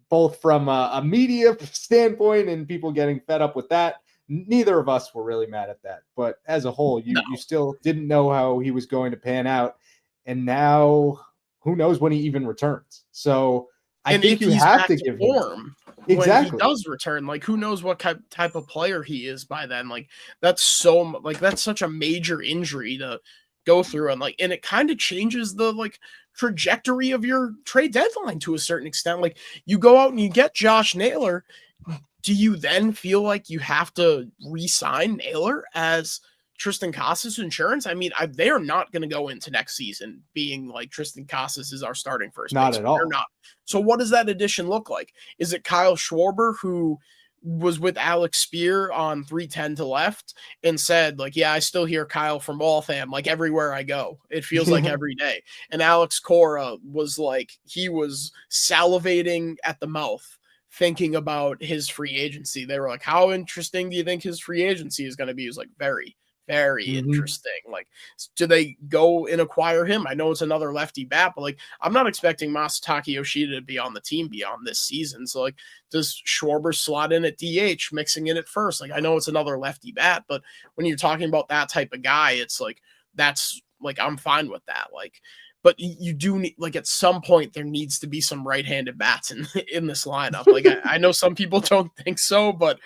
both from a media standpoint and people getting fed up with that. Neither of us were really mad at that, but as a whole, you still didn't know how he was going to pan out, and now who knows when he even returns. So I think you have to give him when he does return. Like who knows what type of player he is by then. Like that's such a major injury to go through, and it kind of changes the trajectory of your trade deadline to a certain extent. Like you go out and you get Josh Naylor. Do you then feel like you have to re-sign Naylor as Tristan Casas insurance? I mean, they are not going to go into next season being like Tristan Casas is our starting first baseman. Not at all. They're not. So what does that addition look like? Is it Kyle Schwarber, who was with Alex Spear on 310 to left and said, like, yeah, I still hear Kyle from Waltham, like everywhere I go. It feels like every day. And Alex Cora was like, he was salivating at the mouth thinking about his free agency. They were like, how interesting do you think his free agency is going to be? He was like, very, very interesting. Like, do they go and acquire him? I know it's another lefty bat, but I'm not expecting Masataka Yoshida to be on the team beyond this season. So does Schwarber slot in at DH, mixing in at first? I know it's another lefty bat, but when you're talking about that type of guy, it's that's I'm fine with that. But you do need, at some point, there needs to be some right-handed bats in this lineup. I know some people don't think so, but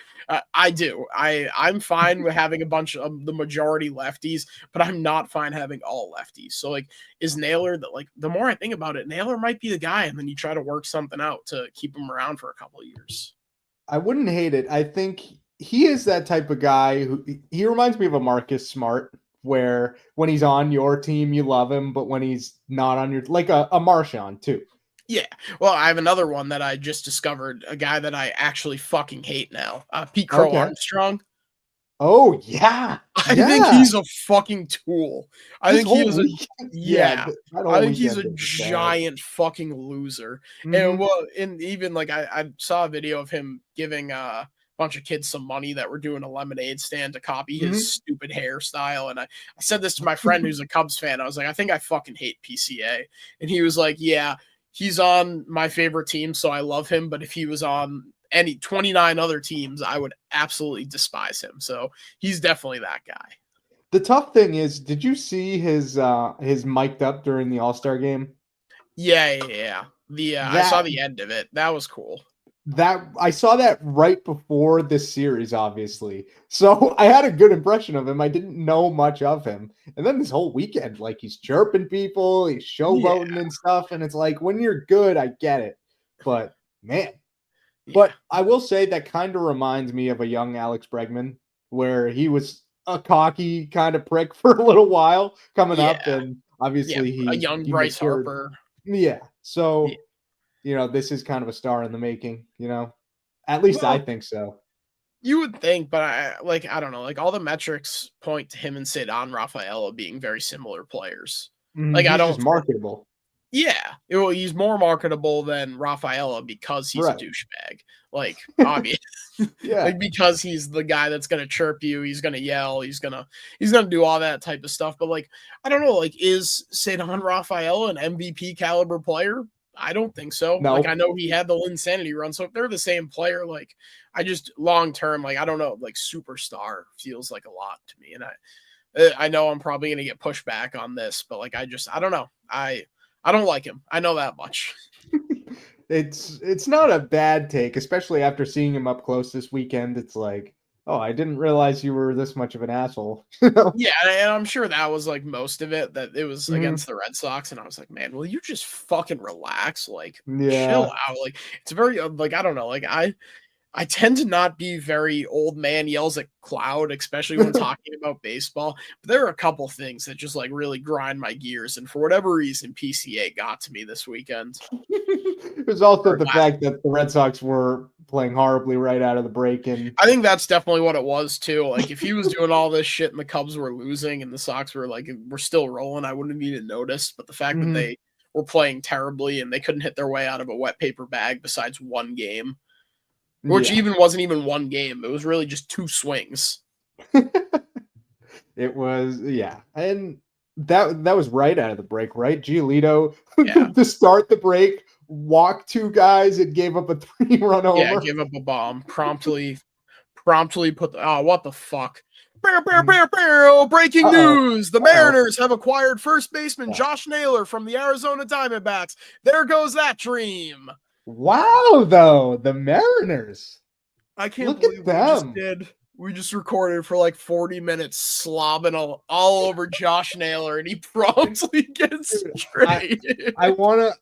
I do. I'm fine with having a bunch of the majority lefties, but I'm not fine having all lefties. So, is Naylor, the more I think about it, Naylor might be the guy, and then you try to work something out to keep him around for a couple of years. I wouldn't hate it. I think he is that type of guy he reminds me of a Marcus Smart, where when he's on your team, you love him, but when he's not on your, like a Marchand too, Yeah. Well, I have another one that I just discovered, a guy that I actually fucking hate now. Pete Crow Okay. Armstrong. Oh, yeah. I think Yeah. he's a fucking tool. I This think he whole is a weekend. Yeah, yeah. that I whole think he's weekend a was bad. giant fucking loser. Mhm. And even like I saw a video of him giving a bunch of kids some money that were doing a lemonade stand to copy his Mhm. stupid hairstyle. And I said this to my friend who's a Cubs fan. I was like, I think I fucking hate PCA. And he was like, yeah, he's on my favorite team, so I love him. But if he was on any 29 other teams, I would absolutely despise him. So he's definitely that guy. The tough thing is, did you see his mic'd up during the All-Star game? Yeah. I saw That the end of it. That was cool. that I saw that right before this series, obviously. So I had a good impression of him. I didn't know much of him. And then this whole weekend, like he's chirping people, he's Yeah, showboating and stuff. And it's like when you're good, I get it. But man. yeah. But I will say that kind of reminds me of a young Alex Bregman, where he was a cocky kind of prick for a little while coming up, Yeah, and yeah, obviously a young he Bryce matured. Harper. Yeah. Yeah. So, this is kind of a star in the making, At least I Well, think so. you would think, but I don't know, like, all the metrics point to him and Cedon Rafaela being very similar players. Mhm, Like, I he's just don't think marketable. yeah, well, he's more marketable than Rafaela because he's a Right. douchebag, like, obvious. Yeah. Like, because he's the guy that's gonna chirp you, he's gonna yell, he's gonna do all that type of stuff, but, like, I don't know, like, is Cedon Rafaela an MVP caliber player? I don't think so. Like, I No. know he had the Linsanity run, so if they're the same player, like, I just long term, like, I don't know, like, superstar feels like a lot to me, and I know I'm probably gonna get pushback on this, but, like, I don't know. I don't like him. I know that much. It's not a bad take, especially after seeing him up close this weekend. It's like, oh, I didn't realize you were this much of an asshole. Yeah, and I'm sure that was, like, most of it, that it was Mhm. against the Red Sox, and I was like, "Man, will you just fucking relax? Like, chill Yeah. out." Like, it's very, like, I don't know, like, I tend to not be very old man yells at cloud, especially when talking about baseball, but there are a couple things that just, like, really grind my gears, and for whatever reason, PCA got to me this weekend, It was also or the last fact that the Red Sox were playing horribly right out of the break, and I think that's definitely what it was too. Like if he was doing all this shit and the Cubs were losing and the Sox were still rolling, I wouldn't have even noticed. But the fact that mhm, they were playing terribly and they couldn't hit their way out of a wet paper bag besides one game, which yeah, even wasn't even one game. It was really just two swings. it was yeah, and that was right out of the break, right? Giolito Yeah. to start the break, walked two guys and gave up a 3-run Yeah, homer. give up a bomb. Promptly put the oh, what the fuck. Bow, bow, Mhm. bow, bow. Breaking Uh-oh, news. The uh-oh. Mariners have acquired first baseman Oh. Josh Naylor from the Arizona Diamondbacks. There goes that dream. Wow, though, the Mariners. I can't Look at believe them. we just recorded for like 40 minutes slobbing all over Josh Naylor and he promptly gets Dude, I traded. I wanna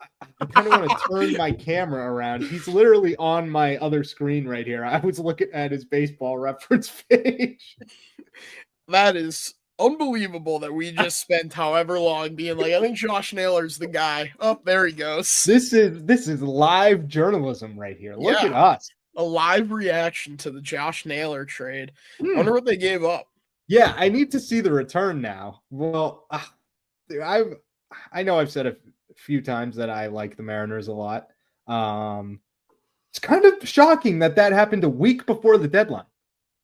I kinda wanna turn my camera around. He's literally on my other screen right here. I was looking at his baseball reference page. That is unbelievable that we just spent however long being like, I think Josh Naylor's the guy. Oh, there he goes. This is live journalism right here. Look at Yeah, us. a live reaction to the Josh Naylor trade. I Hmm. wonder what they gave up. Yeah, I need to see the return now. Well, dude, I know I've said a few times that I like the Mariners a lot. Um, it's kind of shocking that that happened a week before the deadline.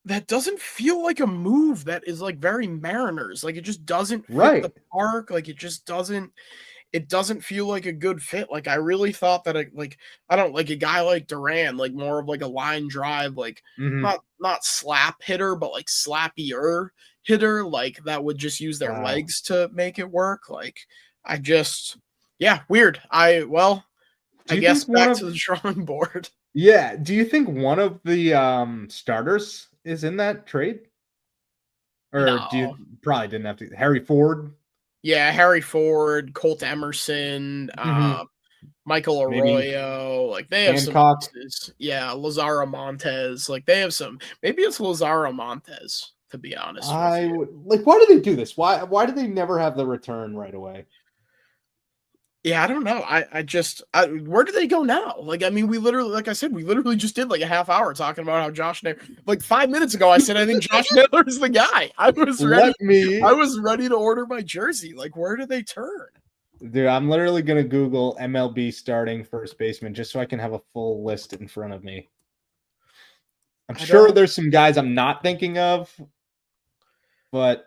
That doesn't feel like a move that is like very Mariners. Like it just doesn't fit the Right. park. Like it doesn't feel like a good fit. Like I really thought that I don't like a guy like Duran, like more of like a line drive, like Mhm. not slap hitter, but like slappier hitter, like that would just use their Wow. legs to make it work. Like I just yeah, weird. I Do you guess think one back of to the drawing board. Yeah, do you think one of the, starters is in that trade? Or do No. you probably didn't have to Harry Ford? Yeah, Harry Ford, Colt Emerson, Mhm. Michael Maybe Arroyo, like they have some Hancock? pieces. Yeah, Lazaro Montez, like they have some. Maybe it's Lazaro Montez, to be honest with I you. would like, why do they do this? Why do they never have the return right away? Yeah, I don't know. Where do they go now? Like, I mean, like I said, we literally just did like a half hour talking about how Josh Naylor, like 5 minutes ago, I said, I think Josh Naylor is the guy. Let I me, was ready to order my jersey. Like, where do they turn? dude, I'm literally going to Google MLB starting first baseman just so I can have a full list in front of me. I'm I sure don't, there's some guys I'm not thinking of, but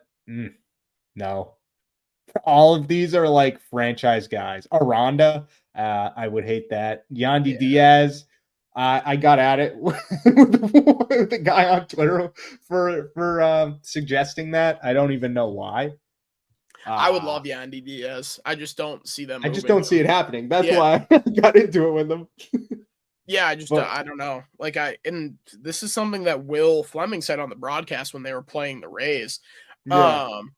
no. All of these are like franchise guys. Aranda, I would hate that. Yandy yeah. Diaz, I got at it with the guy on Twitter for suggesting that. I don't even know why. I would love Yandy Diaz. I just don't see them I just moving don't see him. it happening. That's Yeah. why I got into it with them. Yeah, But I don't know. And this is something that Will Fleming said on the broadcast when they were playing the Rays. yeah, Um,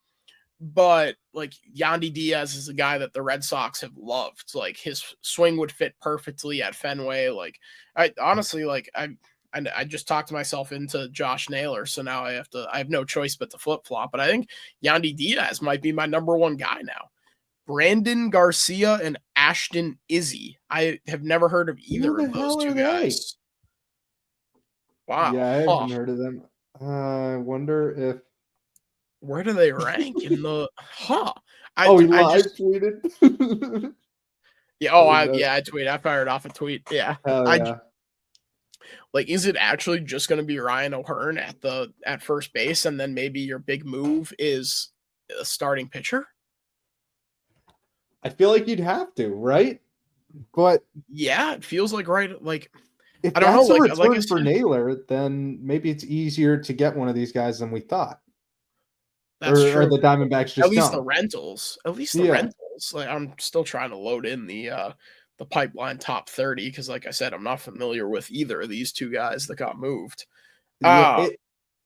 but like Yandy Diaz is a guy that the Red Sox have loved. Like his swing would fit perfectly at Fenway. Like I honestly I just talked myself into Josh Naylor, so now I have no choice but to flip flop. But I think Yandy Diaz might be my number one guy now. Brandon Garcia and Ashton Izzy. I have never heard of who either the of those hell are two they? guys. Wow. Yeah, I Huh. haven't heard of them. I wonder if Where do they rank in the huh? oh, he I live just tweeted. yeah, I tweet. I fired off a tweet. Yeah. Hell I yeah. like is it actually just gonna be Ryan O'Hearn at first base and then maybe your big move is a starting pitcher? I feel like you'd have to, right? But Yeah, it feels like right. if I don't know, that's a like I return for said, Naylor, then maybe it's easier to get one of these guys than we thought. that's Or true. the Diamondbacks At just least the don't. rentals. At least the Yeah. rentals. Like I'm still trying to load in the pipeline top 30 because like I said, I'm not familiar with either of these two guys that got moved. Yeah.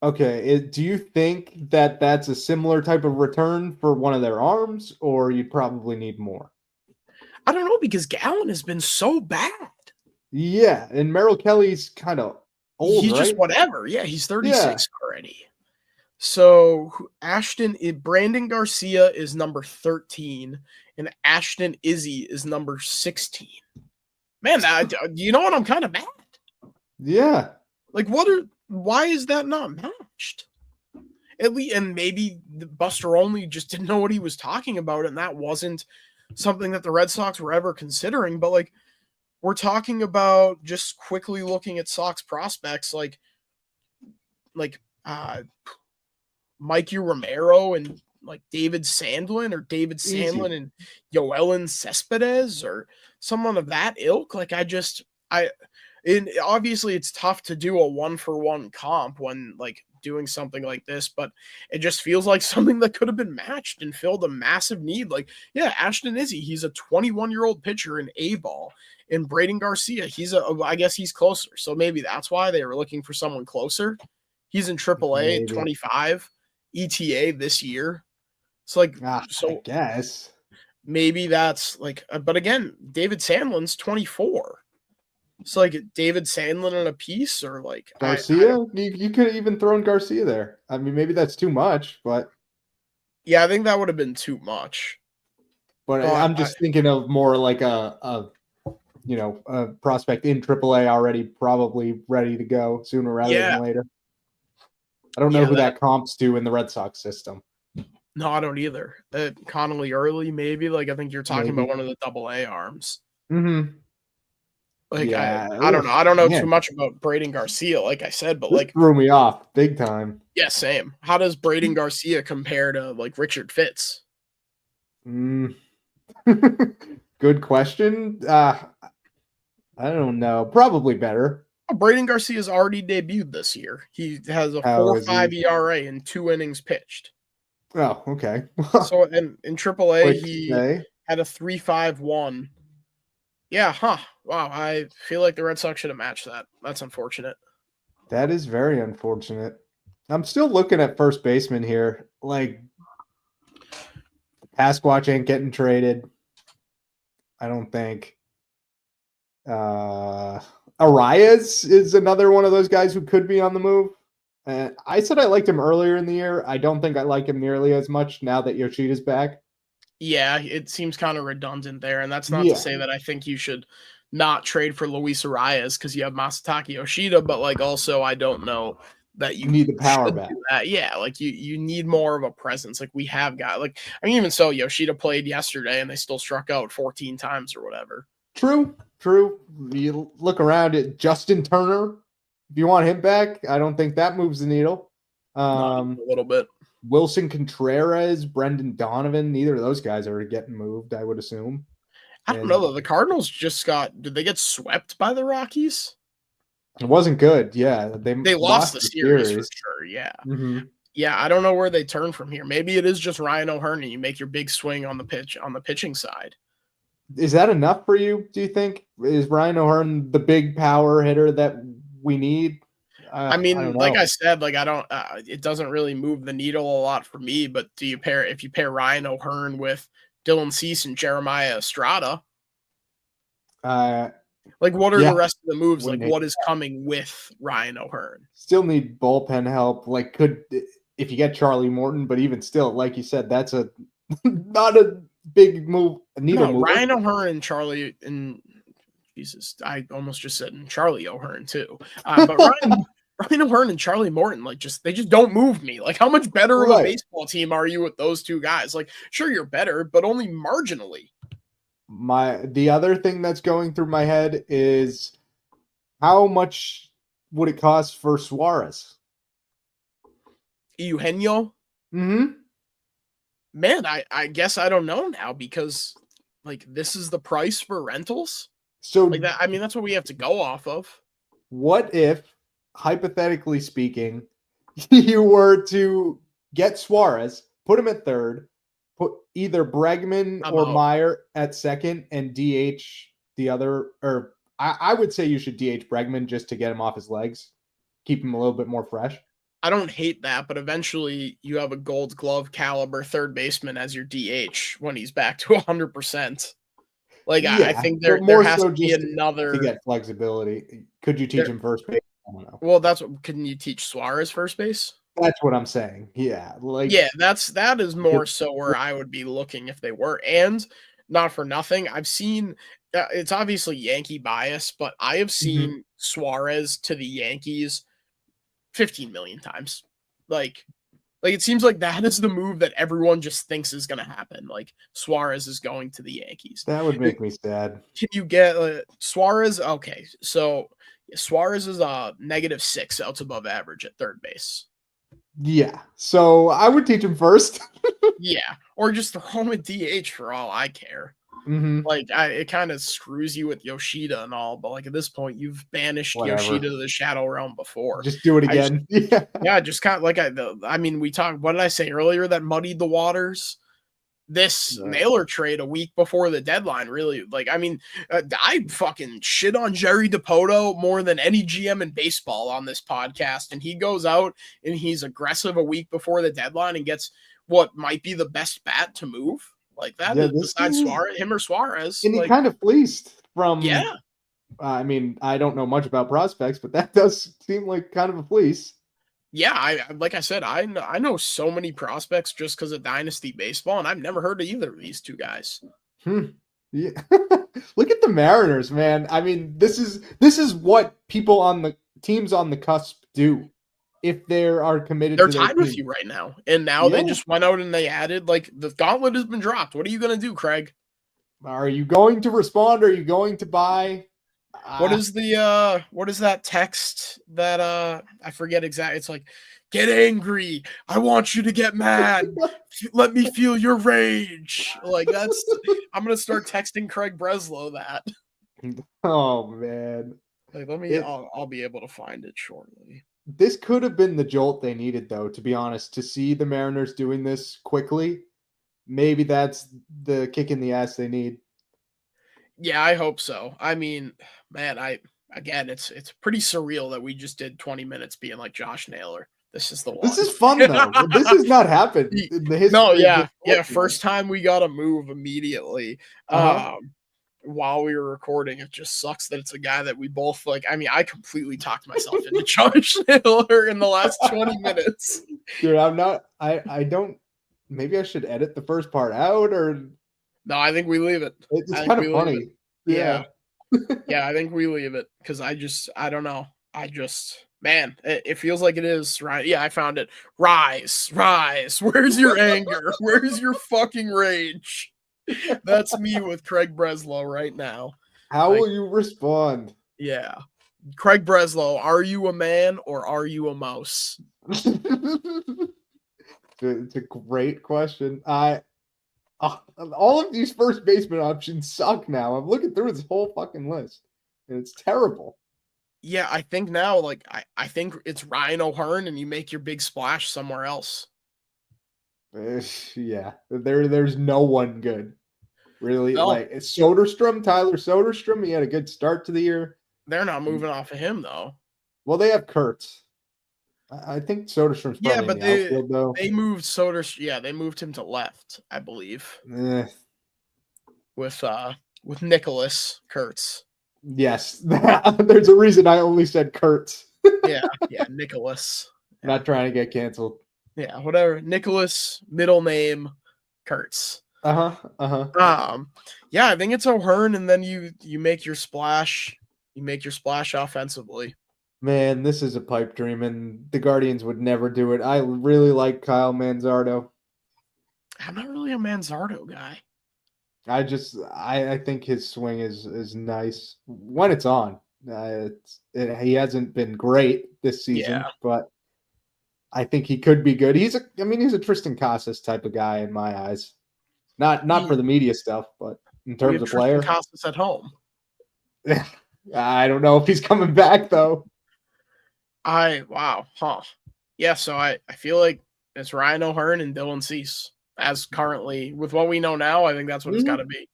Uh Do you think that that's a similar type of return for one of their arms, or you'd probably need more? I don't know because Gallon has been so bad. Yeah. And Merrill Kelly's kind of old, He's just right? whatever. Yeah, he's Yeah. 36 already. So Brandon Garcia is number 13 and Ashton Izzy is number 16. Man, you know what? I'm kind of mad. Yeah. Like, why is that not matched? At least, and maybe Buster Olney just didn't know what he was talking about, and that wasn't something that the Red Sox were ever considering. But like, we're talking about just quickly looking at Sox prospects, like Mikey Romero and like David Sandlin or David Easy. Sandlin and Yoelan Cespedes or someone of that ilk. Obviously it's tough to do a 1-for-1 comp when like doing something like this, but it just feels like something that could have been matched and filled a massive need. Like, yeah, Ashton Izzy, he's a 21-year-old pitcher in A ball. And Braden Garcia, I guess he's closer. So maybe that's why they were looking for someone closer. He's in AAA at Maybe. 25, ETA this year. So like, I so guess. maybe that's like, but again, David Sandlin's 24. So like David Sandlin in a piece or like I Garcia? You could have even thrown Garcia there. I mean, maybe that's too much, but yeah, I think that would have been too much. But I'm just thinking of more like a prospect in AAA already probably ready to go sooner rather than yeah, later. I don't know yeah, who that comps to in the Red Sox system. no, I don't either. Connolly early, maybe. Like I think you're talking about Maybe. one of the AA arms. Mm-hmm. Like Yeah. I don't know. I don't know too Man, much about Braden Garcia, like I said, but this like threw me off big time. yeah, same. How does Braden Garcia compare to like Richard Fitz? Mm. Good question. I don't know. Probably better. Oh, Braden Garcia's already debuted this year. He has a How is 4.5 he? ERA in 2 innings pitched. Oh, okay. So in AAA, Quick he stay. had a 3.51. Yeah, huh. Wow. I feel like the Red Sox should have matched that. That's unfortunate. That is very unfortunate. I'm still looking at first baseman here. Like, Pasquatch ain't getting traded. I don't think. Arias is another one of those guys who could be on the move. I said I liked him earlier in the year. I don't think I like him nearly as much now that Yoshida's back. Yeah, it seems kind of redundant there, and that's not to Yeah, say that I think you should not trade for Luis Arias because you have Masataka Yoshida, but like also I don't know that you you need the power should back. do that. Yeah, like you need more of a presence. Like we have got like I mean even so Yoshida played yesterday and they still struck out 14 times or whatever. True, true. You look around at Justin Turner. If you want him back, I don't think that moves the needle. Not even Um, a little bit. Wilson Contreras, Brendan Donovan, neither of those guys are getting moved, I would assume. I don't know And though. The Cardinals just did they get swept by the Rockies? it wasn't good. Yeah, they They lost lost the the series for series. sure. Yeah. Hmm. Yeah, I don't know where they turn from here. Maybe it is just Ryan O'Hearn and you make your big swing on the pitching side. Is that enough for you, do you think? Is Ryan O'Hearn the big power hitter that we need? I I don't mean, like know. I said, like I don't it doesn't really move the needle a lot for me, but if you pair Ryan O'Hearn with Dylan Cease and Jeremiah Estrada, Uh, like what are the yeah, rest of the moves? Like wouldn't hate what it. is coming with Ryan O'Hearn? Still need bullpen help. Like, if you get Charlie Morton, but even still, like you said, that's a not a big move, a needle No, mover. Ryan O'Hearn and Charlie and Jesus, I almost just said and Charlie O'Hearn too. But Ryan O'Hearn and Charlie Morton, like they just don't move me. Like, how much better of a Right. baseball team are you with those two guys? Like, sure, you're better, but only marginally. The other thing that's going through my head is how much would it cost for Suarez? Eugenio, Mm-hmm. man, I guess I don't know now because like this is the price for rentals. Like So that, I mean, that's what we have to go off of. what if, hypothetically speaking, you were to get Suarez, put him at third, put either Bregman I'm or out. Meyer at second, and DH the other, or I would say you should DH Bregman just to get him off his legs, keep him a little bit more fresh. I don't hate that, but eventually you have a Gold Glove caliber third baseman as your DH when he's back to 100%. Like I Yeah, think but there more has so to be just to another. get flexibility. Could you teach There, him first base? I don't know. well, that's what. Couldn't you teach Suarez first base? That's what I'm saying. Yeah, like Yeah, that is more so where I would be looking if they were. And not for nothing, I've seen it's obviously Yankee bias, but I have Mhm. seen Suarez to the Yankees 15 million times. Like it seems like that is the move that everyone just thinks is going to happen. Like Suarez is going to the Yankees. That would make me sad. Can you get Suarez? Okay, so Suarez is a -6 outs above average at third base. Yeah, so I would teach him first. Yeah, or just throw him at DH for all I care. Hmm. Like it kind of screws you with Yoshida and all, but like at this point, you've banished Whatever. Yoshida to the Shadow Realm before. Just do it I just, again. Yeah. yeah, just kind of like I mean, we talked. What did I say earlier that muddied the waters? This Right. Naylor trade a week before the deadline, really. Like, I mean, I fucking shit on Jerry DePoto more than any GM in baseball on this podcast, and he goes out and he's aggressive a week before the deadline and gets what might be the best bat to move like that. Yeah, this Besides is, Suarez, him or Suarez, and he like, kind of fleeced yeah, from. I mean, I don't know much about prospects, but that does seem like kind of a fleece. yeah. Like I said, I know so many prospects just because of dynasty baseball, and I've never heard of either of these two guys. Yeah. Look at the Mariners, man. I mean, this is what people on the teams on the cusp do if they are committed They're to their tied with team. you right now, and now they Yeah. just went out and they added like the gauntlet has been dropped. What are you gonna do, Craig? Are you going to respond? Are you going to buy? What is that text that I forget exactly? It's like, get angry. I want you to get mad. Let me feel your rage. Like I'm gonna start texting Craig Breslow that. Oh man. Like let me It I'll be able to find it shortly. This could have been the jolt they needed though, to be honest, to see the Mariners doing this quickly. Maybe that's the kick in the ass they need. Yeah, I hope so. I mean, man, again it's pretty surreal that we just did 20 minutes being like Josh Naylor. This is the one. This is fun though. This has not happened in the history No, of yeah, this sport, first time we got to move immediately. Uh-huh. While we were recording, it just sucks that it's a guy that we both like. I mean, I completely talked myself into Josh Naylor in the last 20 minutes. Dude, I'm not I don't maybe I should edit the first part out, or No, I think we leave it. it's I think kind we of leave funny. it. Yeah. Yeah, I think we leave it because I don't know. Man, it feels like it is right. Yeah, I found it. Rise, rise. Where's your anger? Where's your fucking rage? That's me with Craig Breslow right now. How Like, will you respond? yeah. Craig Breslow, are you a man or are you a mouse? It's a great question. All of these first baseman options suck now. I'm looking through this whole fucking list, and it's terrible. Yeah, I think now, like, I think it's Ryan O'Hearn and you make your big splash somewhere else. Yeah, there's no one good. Really, No, like it's Soderstrom, Tyler Soderstrom. He had a good start to the year. they're not moving off of him, though. Well, they have Kurtz. I think Soderstrom's Yeah, probably in but the outfield, though. they moved Soderstrom. Yeah, they moved him to left, I believe, Eh, with Nicholas Kurtz. yes, there's a reason I only said Kurtz. Yeah, Nicholas. Yeah. Not trying to get canceled. Yeah, whatever. Nicholas, middle name, Kurtz. Yeah, I think it's O'Hearn, and then you make your splash. You make your splash offensively. Man, this is a pipe dream, and the Guardians would never do it. I really like Kyle Manzardo. I'm not really a Manzardo guy. I think his swing is nice when it's on. He hasn't been great this season, but I think he could be good. He's a Tristan Casas type of guy in my eyes. Not for the media stuff, but in terms of player. Tristan Casas at home. I don't know if he's coming back though. Yeah, so I feel like it's Ryan O'Hearn and Dylan Cease as currently with what we know now. I think that's what it's got to be.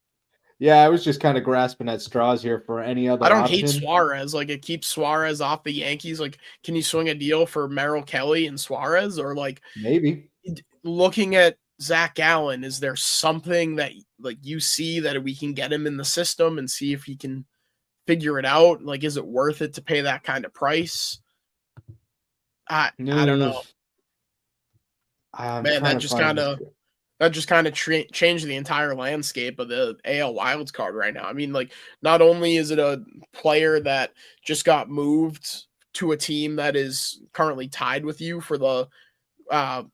Yeah, I was just kind of grasping at straws here for any other. I don't hate Suarez. Like, it keeps Suarez off the Yankees. Like, can you swing a deal for Merrill Kelly and Suarez, or like maybe looking at Zach Gallen? Is there something that like you see that we can get him in the system and see if he can figure it out? Like, is it worth it to pay that kind of price? I don't know. Man, that just kind of changed the entire landscape of the AL wildcard right now. I mean, like, not only is it a player that just got moved to a team that is currently tied with you for the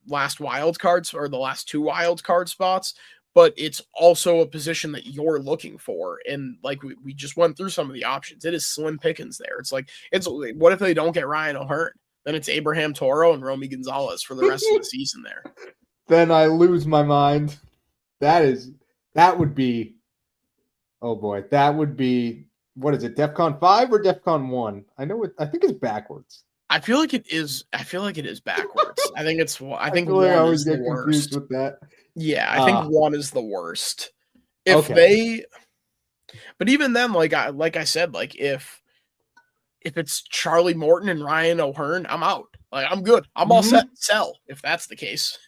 last wild cards or the last two wild card spots, but it's also a position that you're looking for. And like we just went through some of the options. It is slim pickings there. It's what if they don't get Ryan O'Hearn? Then it's Abraham Toro and Romy Gonzalez for the rest of the season there. Then I lose my mind. That would be, oh boy, that would be, what is it, DEFCON 5 or DEFCON 1? I think it's backwards. I feel like it is backwards. I think one I always is get the confused worst. with that. Yeah, I think one is the worst. But even then, like I said, like if it's Charlie Morton and Ryan O'Hearn, I'm out. Like, I'm good. I'm all set. Sell if that's the case.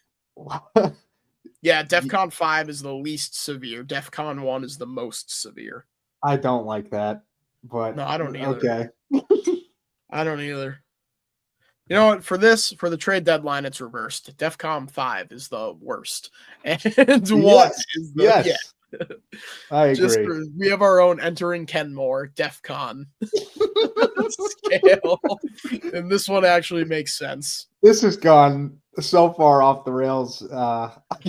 Yeah, DEFCON 5 is the least severe. DEFCON 1 is the most severe. I don't like that, but no, I don't either. Okay. I don't either. You know what? For the trade deadline, it's reversed. DEFCON 5 is the worst, and 1 is the yes. I agree. We have our own entering Kenmore DEFCON scale, and this one actually makes sense. This has gone so far off the rails.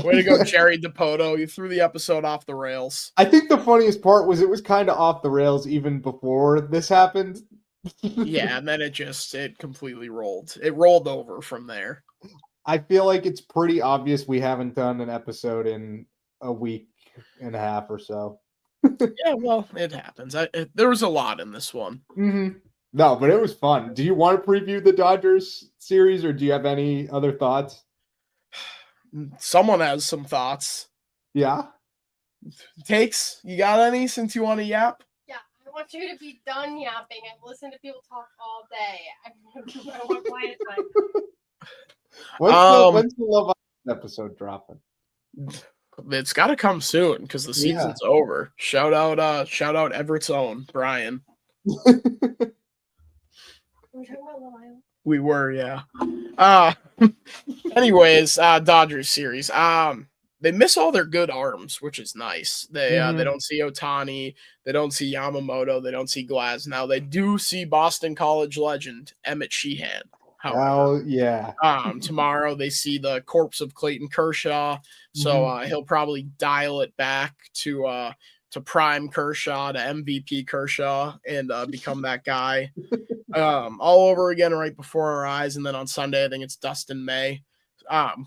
Way to go, Jerry DePoto. You threw the episode off the rails. I think the funniest part was it was kind of off the rails even before this happened. Yeah, and then it completely rolled. It rolled over from there. I feel like it's pretty obvious we haven't done an episode in a week and a half or so. Yeah, well, it happens. There was a lot in this one. Mm-hmm. No, but it was fun. Do you want to preview the Dodgers series, or do you have any other thoughts? Someone has some thoughts. Yeah? Takes? You got any since you want to yap? Yeah, I want you to be done yapping. I've listened to people talk all day. I want quiet time. When's the Love Island episode dropping? It's got to come soon because the season's over. Shout out Everett's own Brian. We're talking about Love Island. We were, yeah. Uh anyways, Dodgers series. They miss all their good arms, which is nice. They don't see Otani, they don't see Yamamoto, they don't see Glass. Now they do see Boston College legend Emmett Sheehan. However, Oh yeah. tomorrow they see the corpse of Clayton Kershaw, so he'll probably dial it back to prime Kershaw, to MVP Kershaw, and become that guy all over again right before our eyes. And then on Sunday, I think it's Dustin May,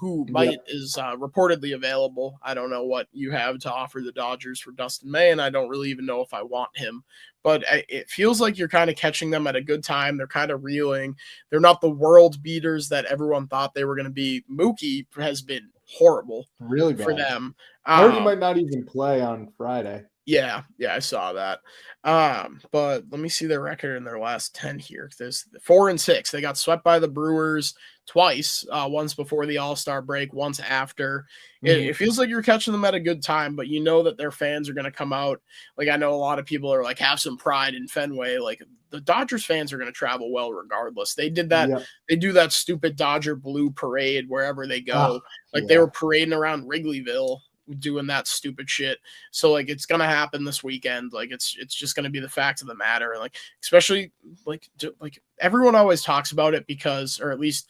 who is reportedly available. I don't know what you have to offer the Dodgers for Dustin May, and I don't really even know if I want him. But it feels like you're kind of catching them at a good time. They're kind of reeling. They're not the world beaters that everyone thought they were going to be. Mookie has been horrible, really bad for them. I heard he might not even play on Friday. Yeah, I saw that. But let me see their record in their last 10 here. There's 4-6. They got swept by the Brewers twice, once before the All-Star break, once after. It feels like you're catching them at a good time, but you know that their fans are going to come out. Like, I know a lot of people are like, have some pride in Fenway. Like, the Dodgers fans are going to travel well regardless. They did that. Yep. They do that stupid Dodger blue parade wherever they go. They were parading around Wrigleyville doing that stupid shit. So like it's gonna happen this weekend. Like it's just gonna be the fact of the matter. Like especially like everyone always talks about it because, or at least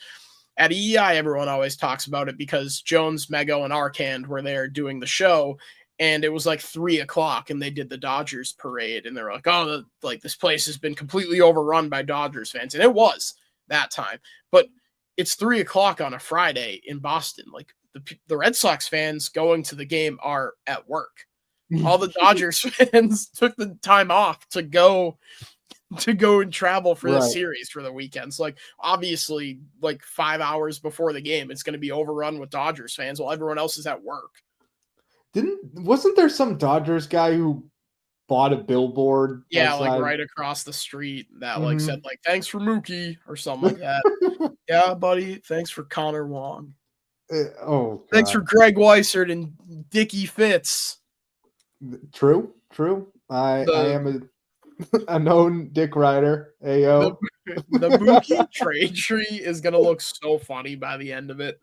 at EEI, everyone always talks about it because Jones, Mego, and Arcand were there doing the show, and it was like 3:00 and they did the Dodgers parade, and they're like, oh, this place has been completely overrun by Dodgers fans, and it was that time. But it's 3:00 on a Friday in Boston. Like the Red Sox fans going to the game are at work. All the Dodgers fans took the time off to go and travel for this series for the weekend. So like obviously like 5 hours before the game, it's going to be overrun with Dodgers fans while everyone else is at work. Wasn't there some Dodgers guy who bought a billboard? Yeah, outside? like right across the street that like said like thanks for Mookie or something like that. Yeah, buddy, thanks for Connor Wong. Thanks for Greg Weissert and Dickie Fitz. True. I am a known dick rider. Ayo. The Mookie trade tree is gonna look so funny by the end of it.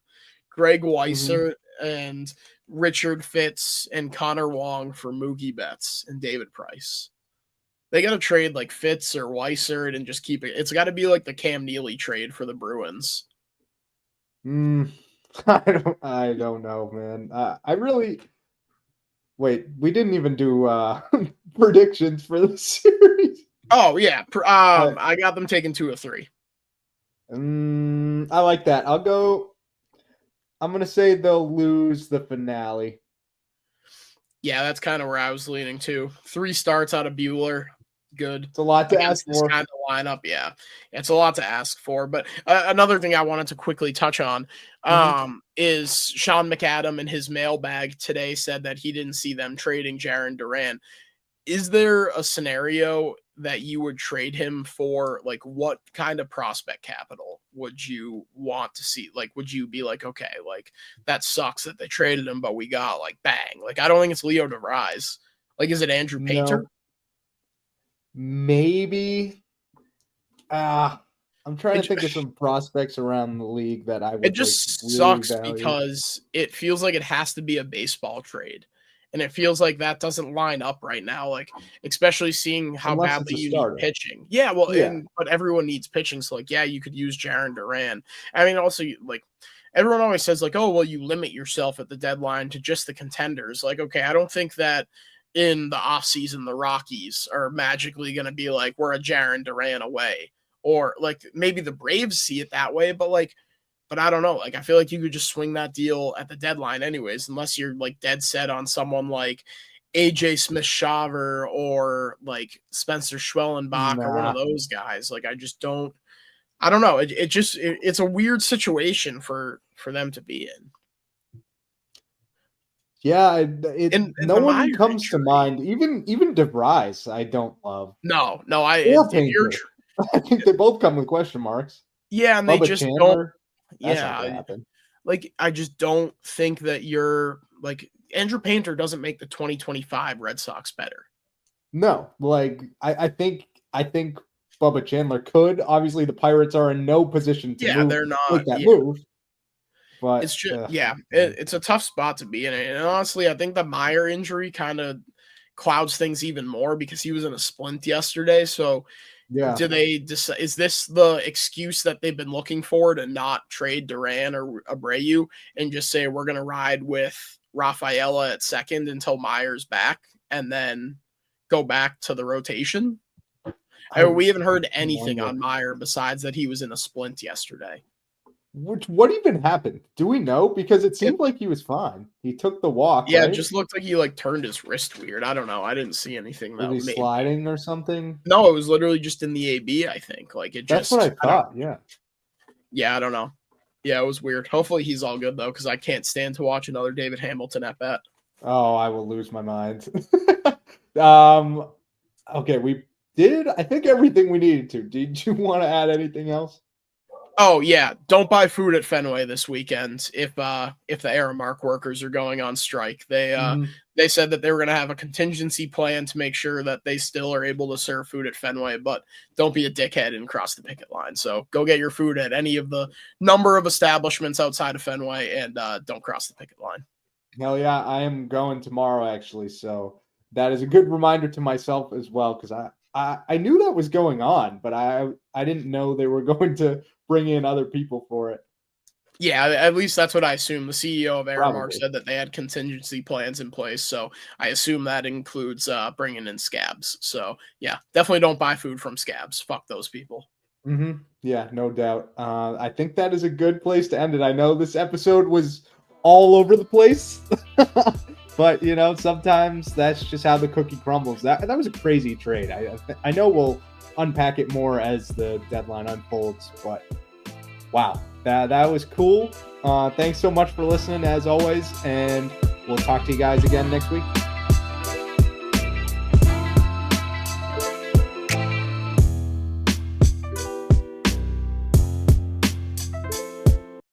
Greg Weissert and Richard Fitz and Connor Wong for Mookie Betts and David Price. They gotta trade like Fitz or Weissert and just keep it. It's got to be like the Cam Neely trade for the Bruins. I don't know, man. I really wait. We didn't even do predictions for the series. Oh yeah, I got them taking 2 of 3. I like that. I'm gonna say they'll lose the finale. Yeah, that's kind of where I was leaning to. 3 starts out of Buehler. Good. It's a lot to ask this for. kind of lineup. Yeah, it's a lot to ask for. But another thing I wanted to quickly touch on is Sean McAdam in his mailbag today said that he didn't see them trading Jarren Duran. Is there a scenario that you would trade him for? Like, what kind of prospect capital would you want to see? Like, would you be like, okay, like that sucks that they traded him, but we got like bang. Like, I don't think it's Leo DeVries. Like, is it Andrew Painter? No. Maybe. I'm trying to think of some prospects around the league that I would. It just sucks because it feels like it has to be a baseball trade, and it feels like that doesn't line up right now. Like, especially seeing how badly you need pitching. Yeah, well, but everyone needs pitching, so like, yeah, you could use Jarren Duran. I mean, also like. Everyone always says like, oh, well, you limit yourself at the deadline to just the contenders. Like, okay, I don't think that in the offseason, the Rockies are magically going to be like, we're a Jarren Duran away. Or like maybe the Braves see it that way, but I don't know. Like, I feel like you could just swing that deal at the deadline anyways, unless you're like dead set on someone like AJ Smith-Shawver or like Spencer Schwellenbach or one of those guys. Like, I don't know. It's a weird situation for them to be in. Yeah, no one comes to mind. Even DeVries, I don't love. No, or Painter. I think they both come with question marks. Yeah, and they Bubba just Chandler, don't. Like, I just don't think that you're like Andrew Painter doesn't make the 2025 Red Sox better. No, like I think Bubba Chandler could. Obviously, the Pirates are in no position to Yeah, they're not. make that Yeah. move. But It's just it's a tough spot to be in. And honestly, I think the Meyer injury kind of clouds things even more because he was in a splint yesterday. So yeah, do they decide, is this the excuse that they've been looking for to not trade Duran or Abreu and just say we're going to ride with Rafaela at second until Meyer's back and then go back to the rotation? We haven't heard anything on Meyer besides that he was in a splint yesterday. What even happened? Do we know? Because it seemed like he was fine. He took the walk. Yeah, right? It just looked like he turned his wrist weird. I don't know. I didn't see anything. Was he sliding or something? No, it was literally just in the AB. I think That's what I thought. Yeah, I don't know. Yeah, it was weird. Hopefully he's all good though, because I can't stand to watch another David Hamilton at bat. Oh, I will lose my mind. Okay, we did. I think everything we needed to. Did you want to add anything else? Oh yeah, don't buy food at Fenway this weekend if the Aramark workers are going on strike. They said that they were going to have a contingency plan to make sure that they still are able to serve food at Fenway, but don't be a dickhead and cross the picket line. So go get your food at any of the number of establishments outside of Fenway and don't cross the picket line. Hell yeah, I am going tomorrow actually, so that is a good reminder to myself as well because I knew that was going on, but I didn't know they were going to bring in other people for it. Yeah, at least that's what I assume. The CEO of Aramark said that they had contingency plans in place, so I assume that includes bringing in scabs. So yeah, definitely don't buy food from scabs. Fuck those people. Yeah, no doubt. I think that is a good place to end it. I know this episode was all over the place, but sometimes that's just how the cookie crumbles. That was a crazy trade. I know we'll unpack it more as the deadline unfolds, but wow, that was cool. Thanks so much for listening as always, and we'll talk to you guys again next week.